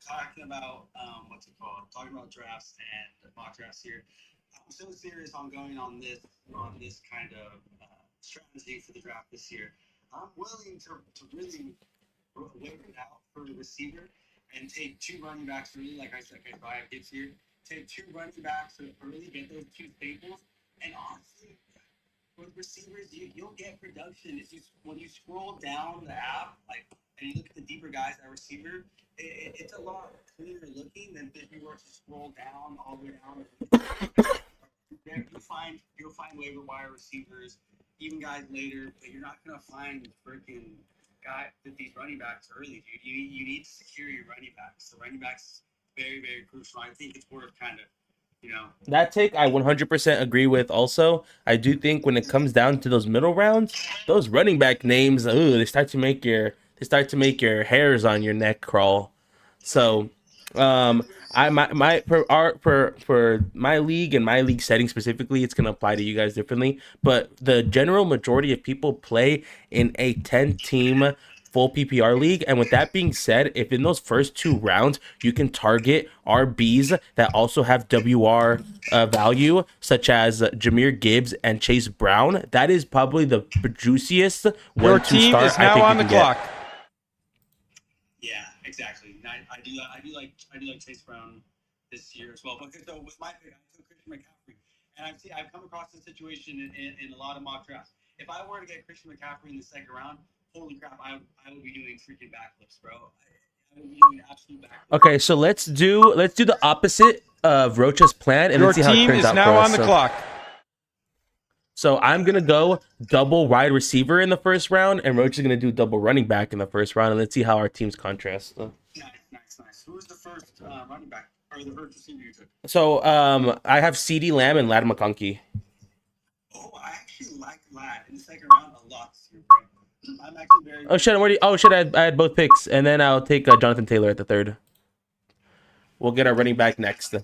talking about what's it called? Talking about drafts and mock drafts here. I'm so serious on going on this kind of strategy for the draft this year. I'm willing to really wait it out for the receiver and take two running backs early. Like I said, okay, so I have Gibbs here. Take two running backs early, get those two staples, and honestly, with receivers, you'll get production if you when you scroll down the app, like and you look at the deeper guys at receiver, it's a lot cleaner looking than if you were to scroll down all the way down. You'll find waiver wire receivers, even guys later, but you're not gonna find freaking guy with these running backs early, dude. You need to secure your running backs. The running backs very crucial. I think it's worth kind of you know That take I 100% agree with. Also, I do think when it comes down to those middle rounds, those running back names, ooh, they start to make your hairs on your neck crawl. So, I my for my league and my league setting specifically, it's gonna apply to you guys differently. But the general majority of people play in a 10 team full PPR league. And with that being said, if in those first 2 rounds you can target RBs that also have WR value, such as Jameer Gibbs and Chase Brown, that is probably the juiciest Your 1-2 team start is I now think you on the can get. clock. Yeah, exactly. And I do like Chase Brown this year as well. Because so with my pick, I took Christian McCaffrey, and I've come across this situation in a lot of mock drafts. If I were to get Christian McCaffrey in the second round, holy crap, I would be doing freaking backflips, bro. I would be doing absolute backflips. Okay, so let's do the opposite of Rocha's plan and then Your see how it team turns is out for now us. on the clock. So I'm gonna go double wide receiver in the first round, and Roach is gonna do double running back in the first round, and let's see how our teams contrast. Nice. Who was the first running back or the first receiver you took? So I have CD Lamb and Lad McConkey. Oh, I actually like Lad in the second round a lot this year, bro. I'm actually Oh shit! Oh shit! I had both picks, and then I'll take Jonathan Taylor at the third. We'll get our running back next.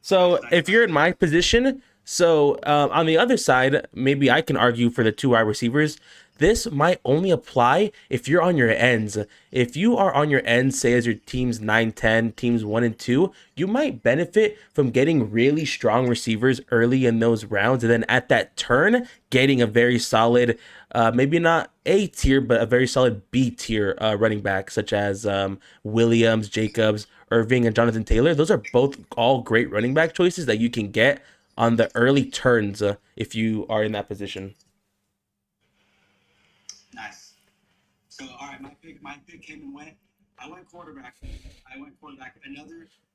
So if you're in my position, so on the other side, maybe I can argue for the 2 wide receivers. This might only apply if you're on your ends. If you are on your ends, say as your teams 9, 10, teams 1 and 2, you might benefit from getting really strong receivers early in those rounds. And then at that turn, getting a very solid, maybe not A tier, but a very solid B tier running back, such as Williams, Jacobs, Irving, and Jonathan Taylor. Those are both all great running back choices that you can get on the early turns if you are in that position. Nice. So all right, my pick came and went. I went quarterback.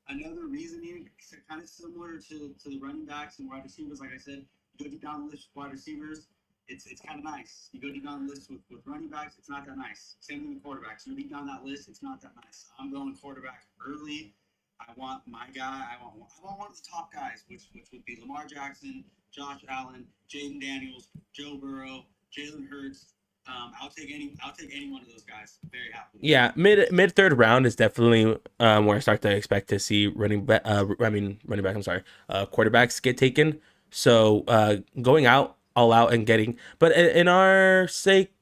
Another reasoning kind of similar to the running backs and wide receivers. Like I said, you go deep down the list with wide receivers. It's kind of nice. You go deep down the list with running backs. It's not that nice. Same thing with quarterbacks. You go deep down that list. It's not that nice. I'm going quarterback early. I want my guy. I want one of the top guys, which would be Lamar Jackson, Josh Allen, Jaden Daniels, Joe Burrow, Jalen Hurts. I'll take any one of those guys very happily. Yeah, mid third round is definitely where I start to expect to see running back. I'm sorry, quarterbacks get taken. So going out all out and getting, but in our sake,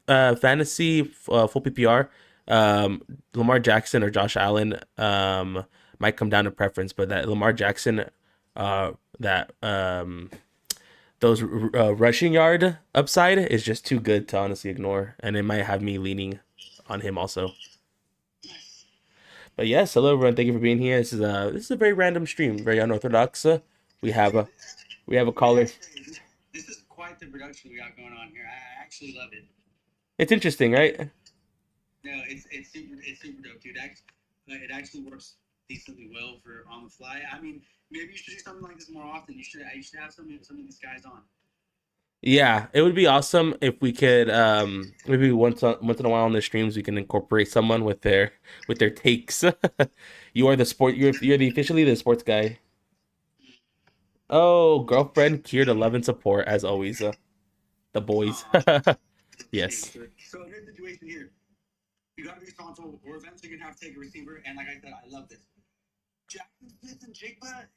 fantasy full PPR, Lamar Jackson or Josh Allen might come down to preference, but that Lamar Jackson, that those rushing yard upside is just too good to honestly ignore, and it might have me leaning on him also. But yes, hello everyone. Thank you for being here. This is a very random stream, very unorthodox. We have a we have a caller. This is quite the production we got going on here. I actually love it. It's interesting, right? No, it's super dope, dude. It actually works decently well for on the fly. I mean, maybe you should do something like this more often. You should have some of these guys on. Yeah, it would be awesome if we could maybe once in a while on the streams we can incorporate someone with their takes. You are the sport. You're the officially the sports guy. Oh, girlfriend, here to love and support as always. The boys. Yes. So here's the situation here. You got to be responsible. We're eventually gonna have to take a receiver, and like I said, I love this. Jackson Smith and Jigba as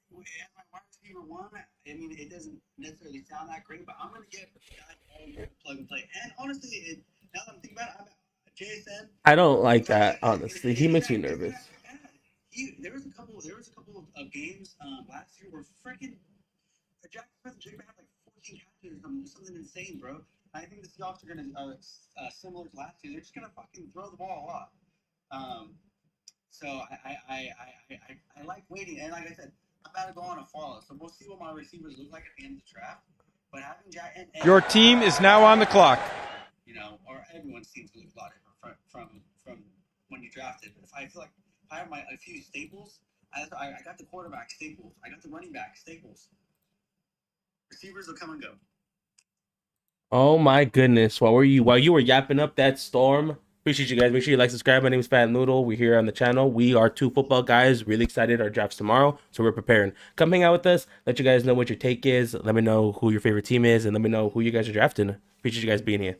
my wide receiver one. I mean, it doesn't necessarily sound that great, but I'm gonna get guys all plug and play. And honestly, now that I'm thinking about it, Jason. I don't like that, honestly. He makes me nervous. There was a couple of games last year where freaking Jack Smith and Jigba had like 14 catches or something insane, bro. I think the Seahawks are gonna similar to last year. They're just gonna fucking throw the ball a lot. So I like waiting, and like I said, I'm about to go on a follow, so we'll see what my receivers look like at the end of the draft. But having Jack and Your team is now on the clock. You know, or everyone's teams look a lot different from when you drafted. But if I feel like if I have a few staples, I got the quarterback staples, I got the running back staples. Receivers will come and go. Oh my goodness! While you were yapping up that storm, appreciate you guys. Make sure you like, subscribe. My name is Fat Noodle. We're here on the channel. We are two football guys. Really excited. Our draft's tomorrow, so we're preparing. Come hang out with us. Let you guys know what your take is. Let me know who your favorite team is, and let me know who you guys are drafting. Appreciate you guys being here.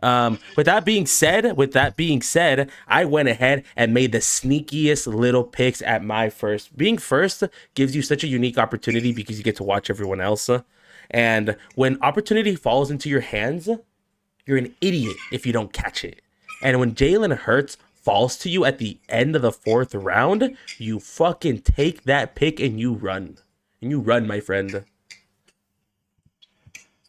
With that being said, I went ahead and made the sneakiest little picks at my first. Being first gives you such a unique opportunity because you get to watch everyone else. And when opportunity falls into your hands, you're an idiot if you don't catch it. And when Jalen Hurts falls to you at the end of the 4th round, you fucking take that pick and you run. And you run, my friend.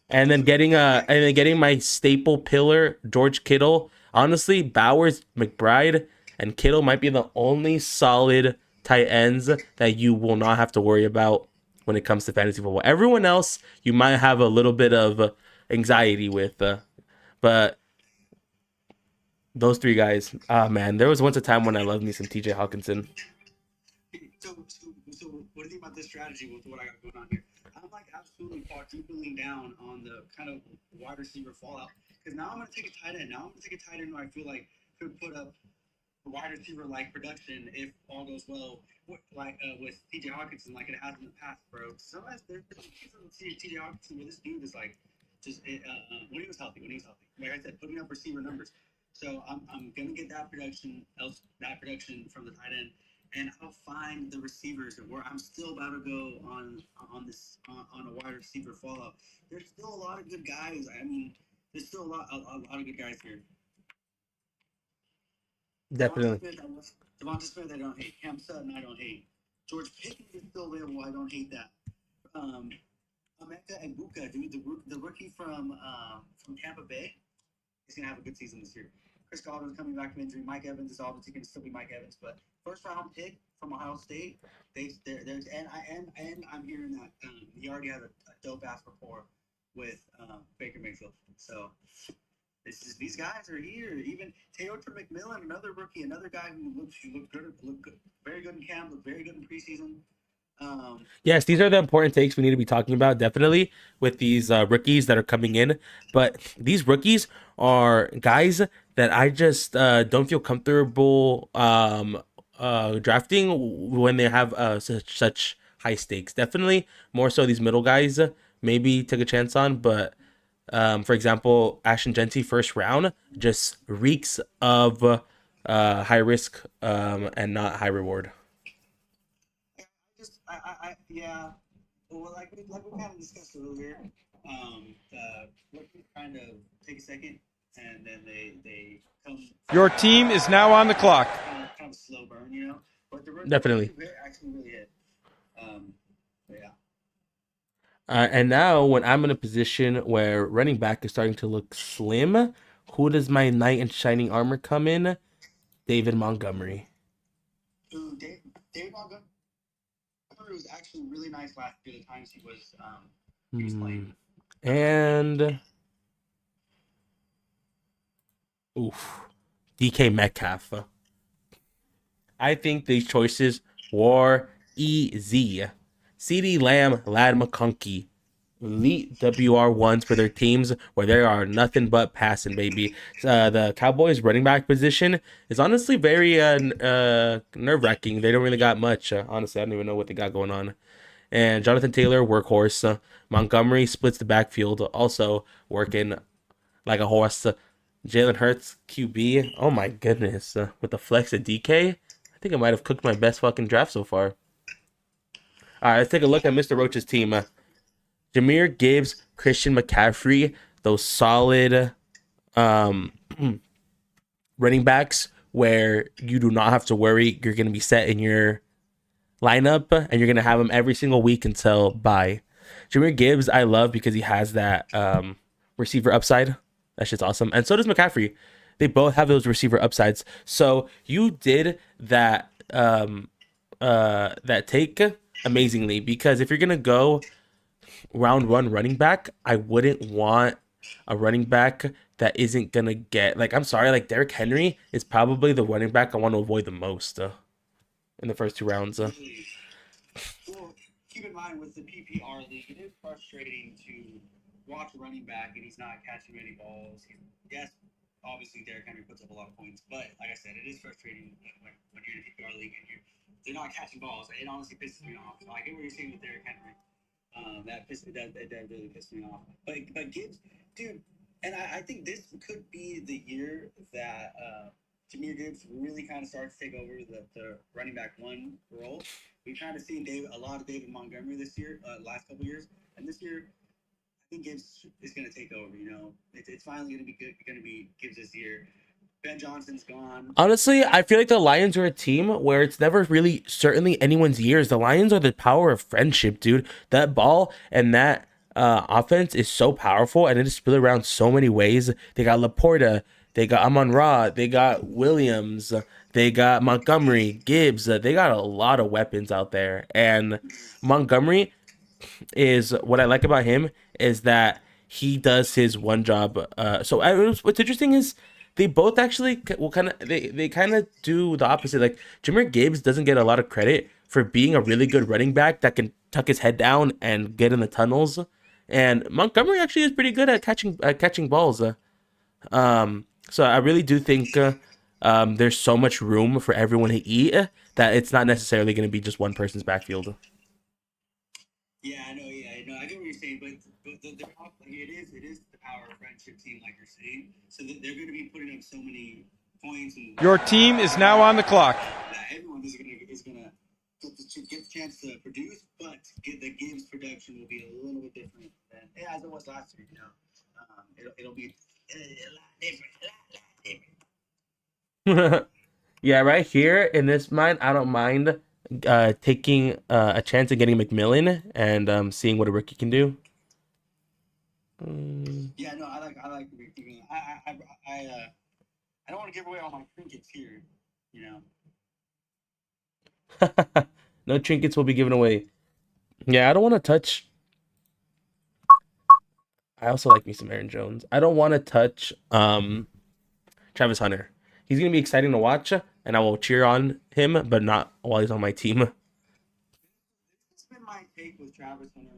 And then getting my staple pillar, George Kittle. Honestly, Bowers, McBride, and Kittle might be the only solid tight ends that you will not have to worry about when it comes to fantasy football. Everyone else, you might have a little bit of anxiety with, but those 3 guys, man, there was once a time when I loved me some TJ Hawkinson. So what do you think about this strategy with what I got going on here? I'm like absolutely quadrupling down on the kind of wide receiver fallout because now I'm going to take a tight end. Now I'm going to take a tight end who I feel like could put up a wide receiver like production if all goes well, with TJ Hawkinson like it has in the past, bro. Sometimes there's TJ Hawkinson where this dude is like just when he was healthy, like I said, putting up receiver numbers. So I'm gonna get that production from the tight end, and I'll find the receivers where I'm still about to go on a wide receiver fallout. There's still a lot of good guys. I mean, there's still a lot of good guys here. Definitely. Devonta Smith, I don't hate. Cam Sutton, I don't hate. George Pickens is still available. I don't hate that. Emeka and Buka, dude, the rookie from Tampa Bay, is gonna have a good season this year. Chris Godwin's coming back from injury. Mike Evans is obviously going to still be Mike Evans, but first round pick from Ohio State. I'm hearing that he already has a dope ass rapport with Baker Mayfield. So these guys are here. Even Taylor McMillan, another rookie, another guy who looked good, very good in camp, looked very good in preseason. Yes, these are the important takes we need to be talking about, definitely, with these rookies that are coming in. But these rookies are guys that I just don't feel comfortable drafting when they have such high stakes. Definitely more so these middle guys, maybe take a chance on. But for example, Ashton Genty, 1st round, just reeks of high risk and not high reward. Yeah. Well, like we kind of discussed earlier, kind of take a second, and then they come. Your team is now on the clock. Kind of a slow burn, you know. But the Definitely. actually really hit. Yeah. And now, when I'm in a position where running back is starting to look slim, who does my knight in shining armor come in? David Montgomery. Ooh, David Montgomery was actually really nice last year. The times he was playing. And DK Metcalf. I think these choices were easy. CeeDee Lamb, Lad McConkey, elite WR1s for their teams where there are nothing but passing, baby. The Cowboys running back position is honestly very nerve-wracking. They don't really got much. Honestly, I don't even know what they got going on. And Jonathan Taylor, workhorse. Montgomery splits the backfield, also working like a horse. Jalen Hurts, QB. Oh my goodness. With the flex of DK, I think I might have cooked my best fucking draft so far. All right, let's take a look at Mr. Roach's team. Jahmyr Gibbs, Christian McCaffrey, those solid running backs where you do not have to worry. You're going to be set in your lineup and you're going to have him every single week until bye. Jahmyr Gibbs, I love because he has that receiver upside. That shit's awesome. And so does McCaffrey. They both have those receiver upsides. So you did that take amazingly because if you're gonna go round one running back, I wouldn't want a running back that isn't gonna get like I'm sorry, like Derrick Henry is probably the running back I want to avoid the most in the first 2 rounds. Really. Well, keep in mind with the PPR league, it is frustrating to watch a running back and he's not catching many balls. Yes, obviously Derrick Henry puts up a lot of points, but like I said, it is frustrating when you're in a PPR league and they're not catching balls. It honestly pisses me off. So I get what you're saying with Derrick Henry. That really pissed me off. But Gibbs, dude, and I think this could be the year that Jahmyr Gibbs really kind of starts to take over the running back one role. We've kind of seen a lot of David Montgomery this year, last couple years, and this year I think Gibbs is going to take over. You know, it's finally going to be good. Going to be Gibbs this year. Ben Johnson's gone. Honestly, I feel like the Lions are a team where it's never really certainly anyone's years. The Lions are the power of friendship, dude. That ball and that offense is so powerful and it is split around so many ways. They got Laporta, they got Amon-Ra, they got Williams, they got Montgomery, Gibbs. They got a lot of weapons out there. And Montgomery is what I like about him is that he does his one job. What's interesting is they both actually will kind of they kind of do the opposite. Like Jahmyr Gibbs doesn't get a lot of credit for being a really good running back that can tuck his head down and get in the tunnels. And Montgomery actually is pretty good at catching balls. So I really do think there's so much room for everyone to eat that it's not necessarily going to be just one person's backfield. Yeah, I know. Yeah, I know. I get what you're saying, but like, it is the power of friendship team, like you're saying. So they're going to be putting up so many points, and Your team is now on the clock. that everyone is gonna get the chance to produce, but the game's production will be a little bit different than as it was last year. You know, it'll be a lot different, a lot different. Yeah, right here in this mine, I don't mind taking a chance of getting McMillan and seeing what a rookie can do. Yeah, no, I like the big thing. I don't want to give away all my trinkets here. You know. No trinkets will be given away. Yeah, I don't want to touch. I also like me some Aaron Jones. I don't want to touch Travis Hunter. He's gonna be exciting to watch, and I will cheer on him, but not while he's on my team. It's been my take with Travis Hunter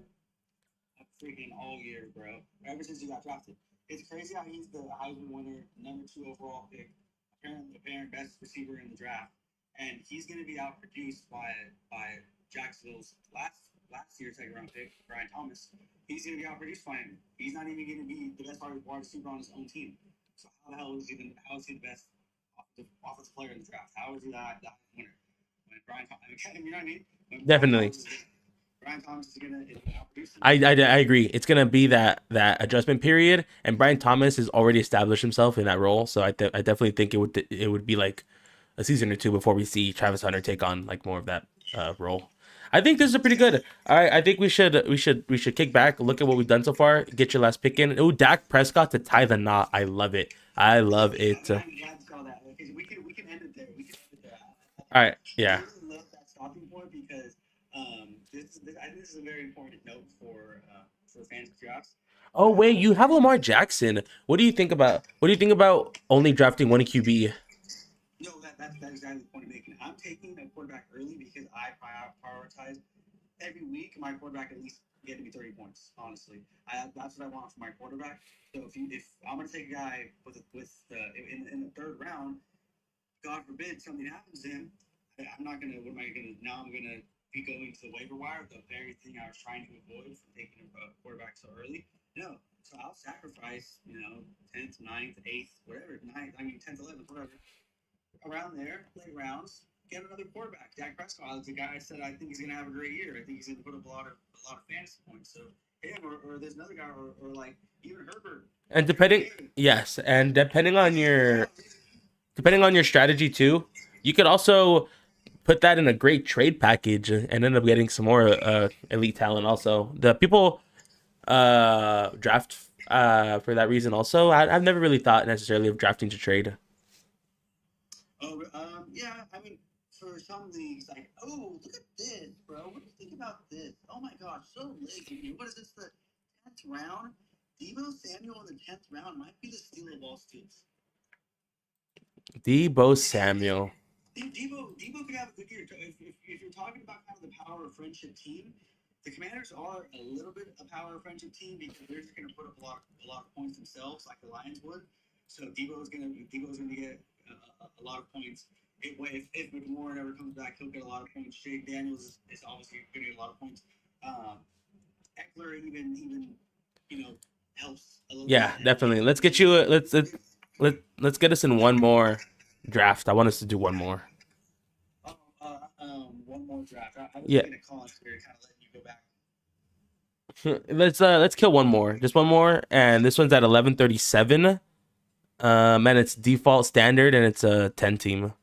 freaking all year, bro. Ever since he got drafted. It's crazy how he's the Heisman winner, #2 overall pick, apparent best receiver in the draft, and he's going to be outproduced by Jacksonville's last year's second round pick, Brian Thomas. He's going to be outproduced by him. He's not even going to be the best wide receiver on his own team. So how the hell is he the best offensive player in the draft? How is he the winner? When Brian Thomas, you know what I mean? When Definitely. Brian Thomas is gonna outproduce him. I agree. It's gonna be that adjustment period, and Brian Thomas has already established himself in that role. So I definitely think it would be like a season or two before we see Travis Hunter take on like more of that role. I think this is a pretty good. All right, I think we should kick back, look at what we've done so far, get your last pick in. Oh, Dak Prescott to tie the knot. I love it. I love it. I'm glad you saw that. Okay, we can end it there. We can end it there. All right, I yeah. really love that stopping point because I think this is a very important note for fantasy drafts. Oh wait, you have Lamar Jackson. What do you think about only drafting one QB? No, that's exactly the point I'm making. I'm taking a quarterback early because I prioritize every week my quarterback at least getting me 30 points. Honestly, that's what I want for my quarterback. So if I'm gonna take a guy in the third round, God forbid something happens to him, I'm not gonna. What am I gonna? Now I'm gonna be going to the waiver wire, the very thing I was trying to avoid from taking a quarterback so early. No, so I'll sacrifice, 10th, 9th, 8th, whatever, 9th. I mean 10th, 11th, whatever, around there, late rounds. get another quarterback. Dak Prescott is the guy I said I think he's going to have a great year. I think he's going to put up a lot of fantasy points. So him or there's another guy or like even Herbert. And depending on your strategy too, you could also put that in a great trade package and end up getting some more elite talent. Also, the people draft for that reason. Also, I've never really thought necessarily of drafting to trade. Oh, yeah. I mean, for some leagues, like, oh, look at this, bro. What do you think about this? Oh my gosh, so lit. What is this? The 10th round? Debo Samuel in the 10th round might be the steal of all steals. Debo Samuel. Debo could have a good year. If you're talking about kind of the power of friendship team, the Commanders are a little bit a power of friendship team because they're just going to put up a lot of points themselves, like the Lions would. So Debo's going to get a lot of points. If McLaurin ever comes back, he'll get a lot of points. Jake Daniels is obviously going to get a lot of points. Eckler even helps a little. Yeah, bit. definitely. Let's get you. Let's get us in one more draft. I want us to do one more. One more draft. I was Yeah. looking at Collins here, kind of letting you go back. Let's kill one more. Just one more, and this one's at 11:37. And it's default standard, and it's a 10 team.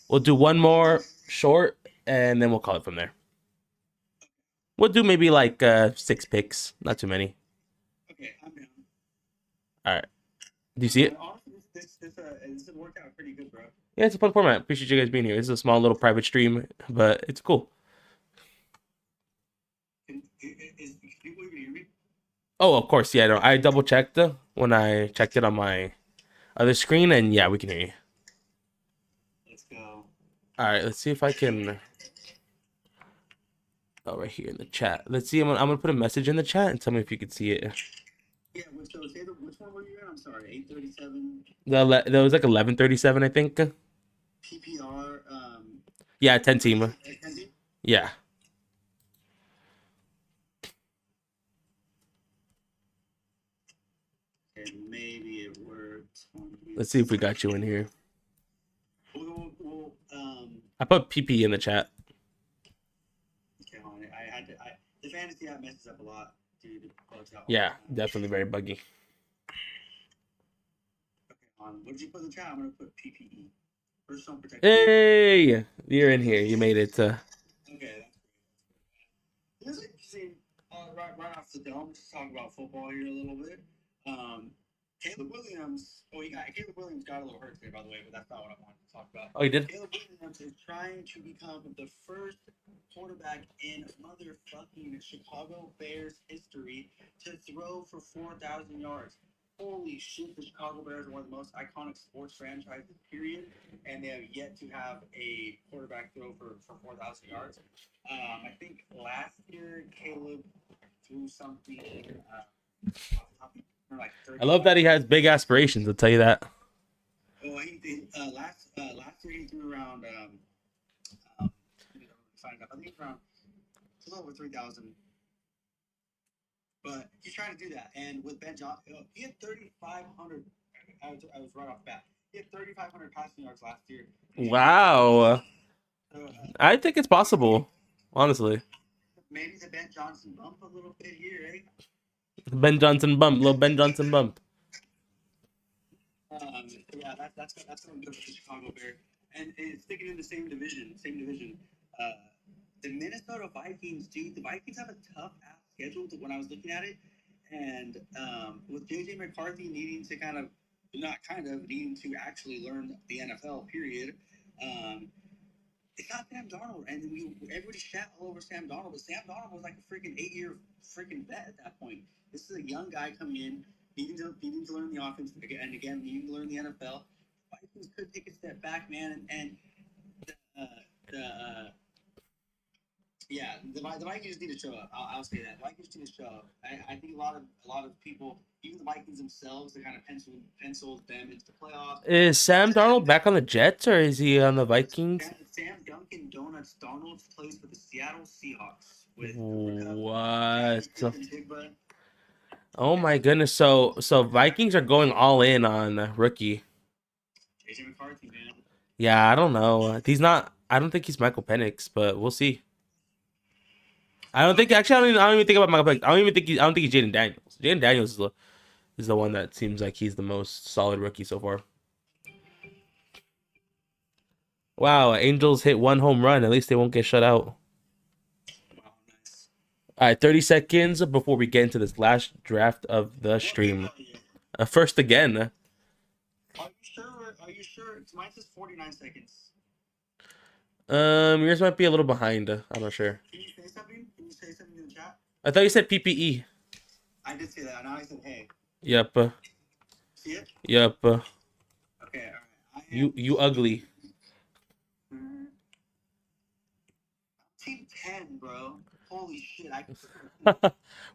We'll do one more short, and then we'll call it from there. We'll do maybe like 6 picks, not too many. Okay, I'm down. All right. Do you see it? Honestly, this worked out pretty good, bro. Yeah, it's a fun format. Appreciate you guys being here. This is a small little private stream, but it's cool. Can people even hear me? Oh, of course. Yeah, no, I double checked when I checked it on my other screen, and yeah, we can hear you. Let's go. All right, let's see if I can. Oh, right here in the chat. Let's see. I'm gonna put a message in the chat and tell me if you can see it. Yeah, so which one were you in? I'm sorry, 837. That was like 11:37, I think. PPR. Yeah, 10 team. 10 team? Yeah. Okay, maybe it worked. Let's see if we got you in here. Well, I put PP in the chat. Okay, the fantasy app messes up a lot, dude. Yeah, definitely very buggy. Okay, what did you put in the chat? I'm gonna put PPE. Personal protection. Hey, you're in here. You made it. Okay, that's great. This is interesting. Right off the dome, just talk about football here a little bit. Caleb Williams. Caleb Williams got a little hurt today, by the way, but that's not what I wanted to talk about. Oh, you did? Caleb Williams is trying to become the first quarterback in motherfucking Chicago Bears history to throw for 4,000 yards. Holy shit, the Chicago Bears are one of the most iconic sports franchises, period, and they have yet to have a quarterback throw for 4,000 yards. I think last year Caleb threw something like 30. I love that he has big aspirations. I'll tell you that. Well, last year he threw around I think it's around a little over 3,000. But he's trying to do that, and with Ben Johnson, he had 3,500. I was right off the bat. He had 3,500 passing yards last year. Wow. I think it's possible, honestly. Maybe the Ben Johnson bump a little bit here, eh? Ben Johnson bump, little Ben Johnson bump. Yeah, that's going to go for the Chicago Bears, and it's sticking in the same division. The Minnesota Vikings, dude. The Vikings have a tough ass schedule when I was looking at it, and with JJ McCarthy needing to needing to actually learn the NFL, period. It's not Sam Darnold, and everybody shat all over Sam Darnold, but Sam Darnold was like a freaking 8-year freaking vet at that point. This is a young guy coming in, needing to learn the offense, and again needing to learn the NFL. Vikings could take a step back, man, and the Vikings need to show up. I'll say that. The Vikings need to show up. I think a lot of people, even the Vikings themselves, they kind of penciled them into the playoffs. Is Sam Darnold back on the Jets or is he on the Vikings? Sam Duncan Donuts Darnold plays for the Seattle Seahawks. What? Oh my goodness! So Vikings are going all in on rookie. JJ McCarthy, man. Yeah, I don't know. He's not. I don't think he's Michael Penix, but we'll see. I don't think. Actually, I don't even think about Michael Penix. I don't even think. I don't think he's Jaden Daniels. Jaden Daniels is the one that seems like he's the most solid rookie so far. Wow, Angels hit one home run. At least they won't get shut out. Wow, nice. All right, 30 seconds before we get into this last draft of the What game stream. are you? First again. Are you sure? Are you sure? Mine says 49 seconds. Yours might be a little behind. I'm not sure. Can you say something? Can you say something in the chat? I thought you said PPE. I did say that. Now I said hey. Yep. See it? Yep. Okay, all right. I am You ugly. team 10, bro. Holy shit!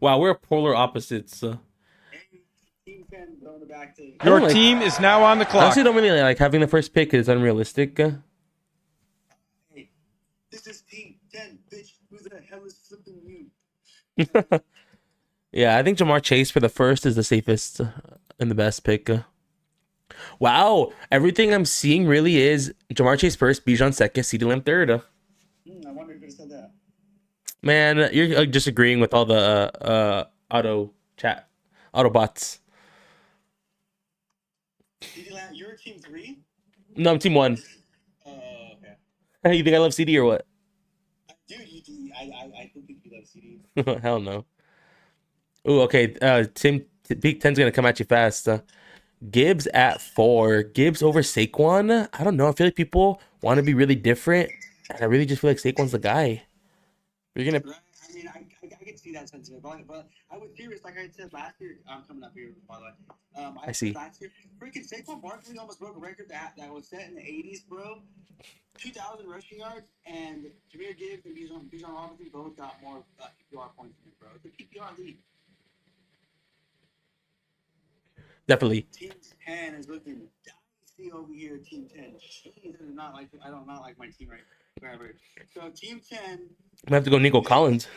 Wow, we're polar opposites. Team 10 going back to. I Your don't like. team is now on the I clock. honestly don't really like having the first pick. It's unrealistic. Hey, this is team 10, bitch. Who the hell is flipping you? Yeah, I think Jamar Chase for the first is the safest and the best pick. Wow, everything I'm seeing really is Jamar Chase first, Bijan second, CeeDee Lamb third. I wonder who could have said that. Man, you're just agreeing with all the auto bots. You're team 3? No, I'm team one. Okay. You think I love CD or what? Dude, I don't think you love CD. Hell no. Ooh, okay. Peak 10's gonna come at you fast. Gibbs at 4. Gibbs over Saquon. I don't know. I feel like people want to be really different, and I really just feel like Saquon's the guy. You're gonna. Right? I mean, I can see that sentiment, but I was serious. Like I said last year, I'm coming up here, by the way. I see. Last year, freaking Saquon Barkley almost broke a record that was set in the 80s, bro. 2,000 rushing yards, and Jahmyr Gibbs and Bijan Robinson both got more PPR points than him, bro. It's a PPR league. Definitely. Team 10 is looking dicey over here. Team 10. Jeez, I don't not like my team right wherever. So team 10. I'm gonna have to go Nico Collins.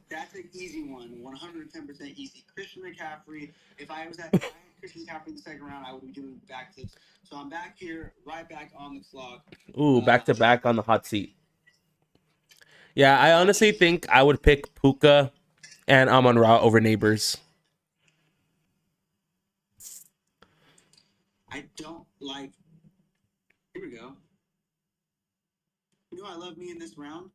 That's an easy one. 110% easy. Christian McCaffrey. If I had Christian McCaffrey in the second round, I would be doing backflips. So I'm back here, right back on the clock. Ooh, back to back on the hot seat. Yeah, I honestly think I would pick Puka and Amon Ra over Neighbors. I don't like. Here we go. You know, I love me in this round.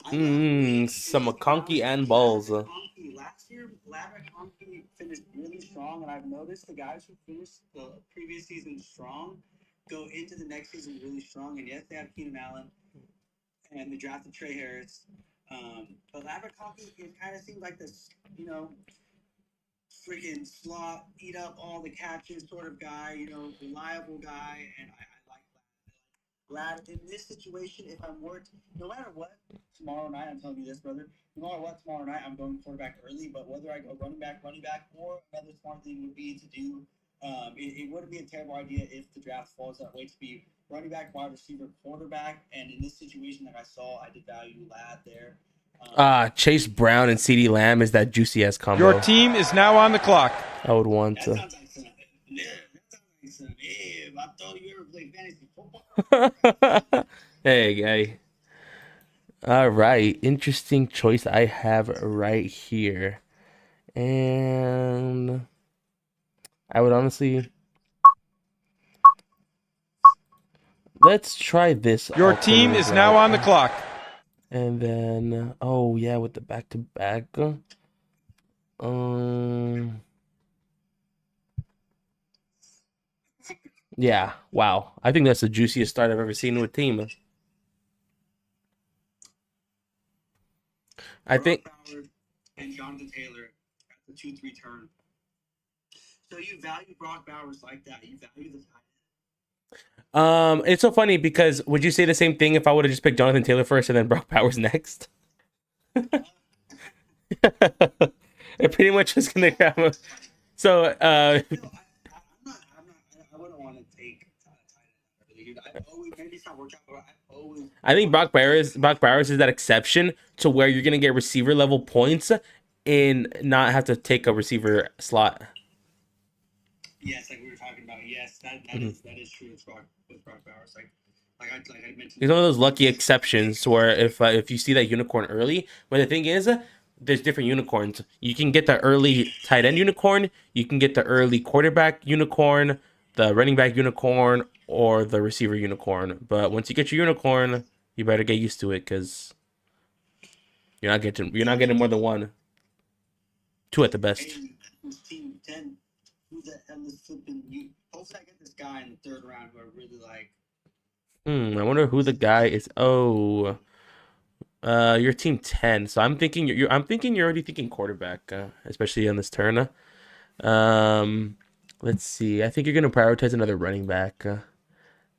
Some McConkey and balls. Last year, McConkey finished really strong, and I've noticed the guys who finished the previous season strong go into the next season really strong. And yes, they have Keenan Allen, and they drafted Trey Harris. But McConkey, it kind of seems like this, freaking slot, eat up all the catches sort of guy, reliable guy, and I like that. Glad in this situation, if I'm worked, no matter what, tomorrow night, I'm telling you this, brother, no matter what, tomorrow night, I'm going quarterback early, but whether I go running back, or another smart thing would be to do, it wouldn't be a terrible idea if the draft falls that way to be running back, wide receiver, quarterback, and in this situation that I saw, I did value Lad there. Chase Brown and CeeDee Lamb is that juicy ass combo. Your team is now on the clock. I would want to. That sounds like some. Yeah, that sounds like some. Hey, I thought you ever played fantasy football. Hey, guy. All right, interesting choice I have right here, and I would honestly. Let's try this. Your team is now on the clock. And then, oh yeah, with the back-to-back. Yeah, wow. I think that's the juiciest start I've ever seen with team. I think. And Jonathan Taylor at the 2-3 turn. So you value Brock Bowers like that. You value the tight end. It's so funny because would you say the same thing if I would have just picked Jonathan Taylor first and then Brock Bowers next? It pretty much was gonna grab him. So I wouldn't want to take I think Brock Bowers is that exception to where you're gonna get receiver level points and not have to take a receiver slot. Yes, like we were talking about. Yes, that is true with Brock Bowers. Like Like I mentioned, He's one of those lucky exceptions where if you see that unicorn early, but the thing is, there's different unicorns. You can get the early tight end unicorn, you can get the early quarterback unicorn, the running back unicorn, or the receiver unicorn. But once you get your unicorn, you better get used to it because you're not getting more than one, two at the best. hey, who's team 10? Who the hell is flipping you? Hopefully, I get this guy in the third round who I really like. I wonder who the guy is. Oh, you're team 10, so I'm thinking you're already thinking quarterback, especially on this turn. Um, let's see. I think you're gonna prioritize another running back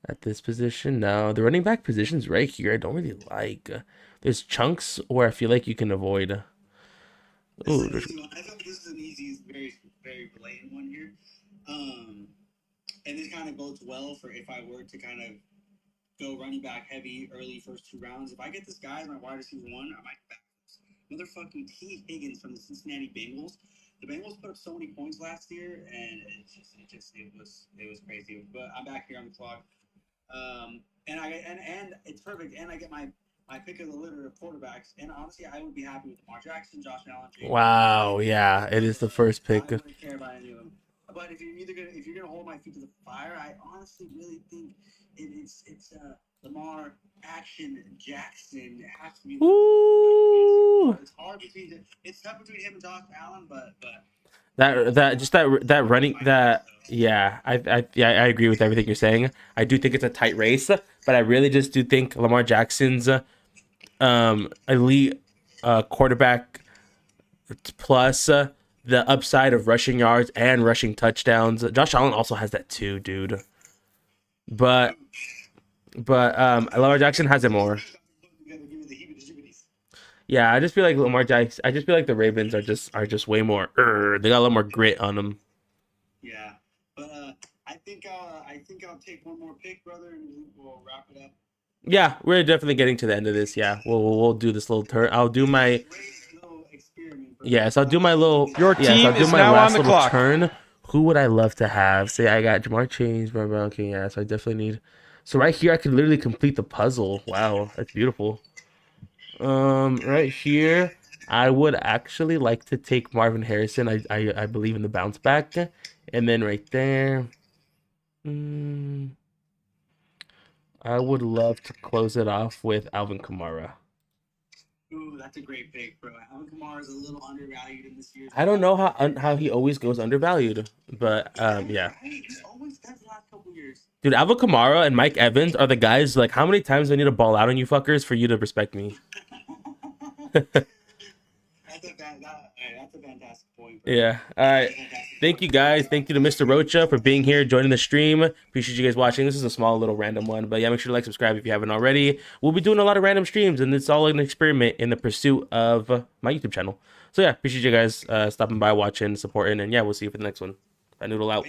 at this position. No, the running back position's right here. I don't really like. There's chunks where I feel like you can avoid. This is Ooh, an easy one. I thought this is an easy, very, very blatant one here. And this kind of bodes well for if I were to kind of go running back heavy early first 2 rounds. If I get this guy as my wide receiver one, I might back this. Motherfucking T. Higgins from the Cincinnati Bengals. The Bengals put up so many points last year, and it was crazy. But I'm back here on the clock, and it's perfect. And I get my pick of the litter of quarterbacks. And honestly, I would be happy with Lamar Jackson, Josh Allen, wow, yeah, it is the first I pick. don't really care about any of them. But if you're gonna hold my feet to the fire, I honestly really think it's Lamar Action Jackson. It has to be. Ooh, It's hard between it's tough between him and Josh Allen, but that running that yeah, I agree with everything you're saying. I do think it's a tight race, but I really just do think Lamar Jackson's elite quarterback plus the upside of rushing yards and rushing touchdowns. Josh Allen also has that too, dude. But Lamar Jackson has it more. Yeah, I just feel like Lamar Jackson. I just feel like the Ravens are just way more. They got a lot more grit on them. yeah. But I think I'll take one more pick, brother, and we'll wrap it up. Yeah, we're definitely getting to the end of this. Yeah, we'll do this little turn. I'll do my yes. I'll do my little Your yes. I'll team do is my now on last the little clock. turn. Who would I love to have? Say I got Jamar Chase, blah, blah. Okay, yeah. So I definitely need. So right here, I could literally complete the puzzle. Wow, that's beautiful. Right here, I would actually like to take Marvin Harrison. I believe in the bounce back, and then right there, mm, I would love to close it off with Alvin Kamara. Ooh, that's a great pick, bro. Alvin Kamara is a little undervalued in this year's I don't draft. know how he always goes undervalued, but yeah. He always does the last couple years. Dude, Alvin Kamara and Mike Evans are the guys. Like, how many times do I need to ball out on you fuckers for you to respect me? That's a fantastic point, bro. Yeah. All right. Thank you guys. Thank you to Mr. Rocha for being here, joining the stream. Appreciate you guys watching. This is a small little random one, but yeah, make sure to like, subscribe if you haven't already. We'll be doing a lot of random streams, and it's all an experiment in the pursuit of my YouTube channel. So yeah, appreciate you guys stopping by, watching, supporting, and yeah, we'll see you for the next one. Noodle out.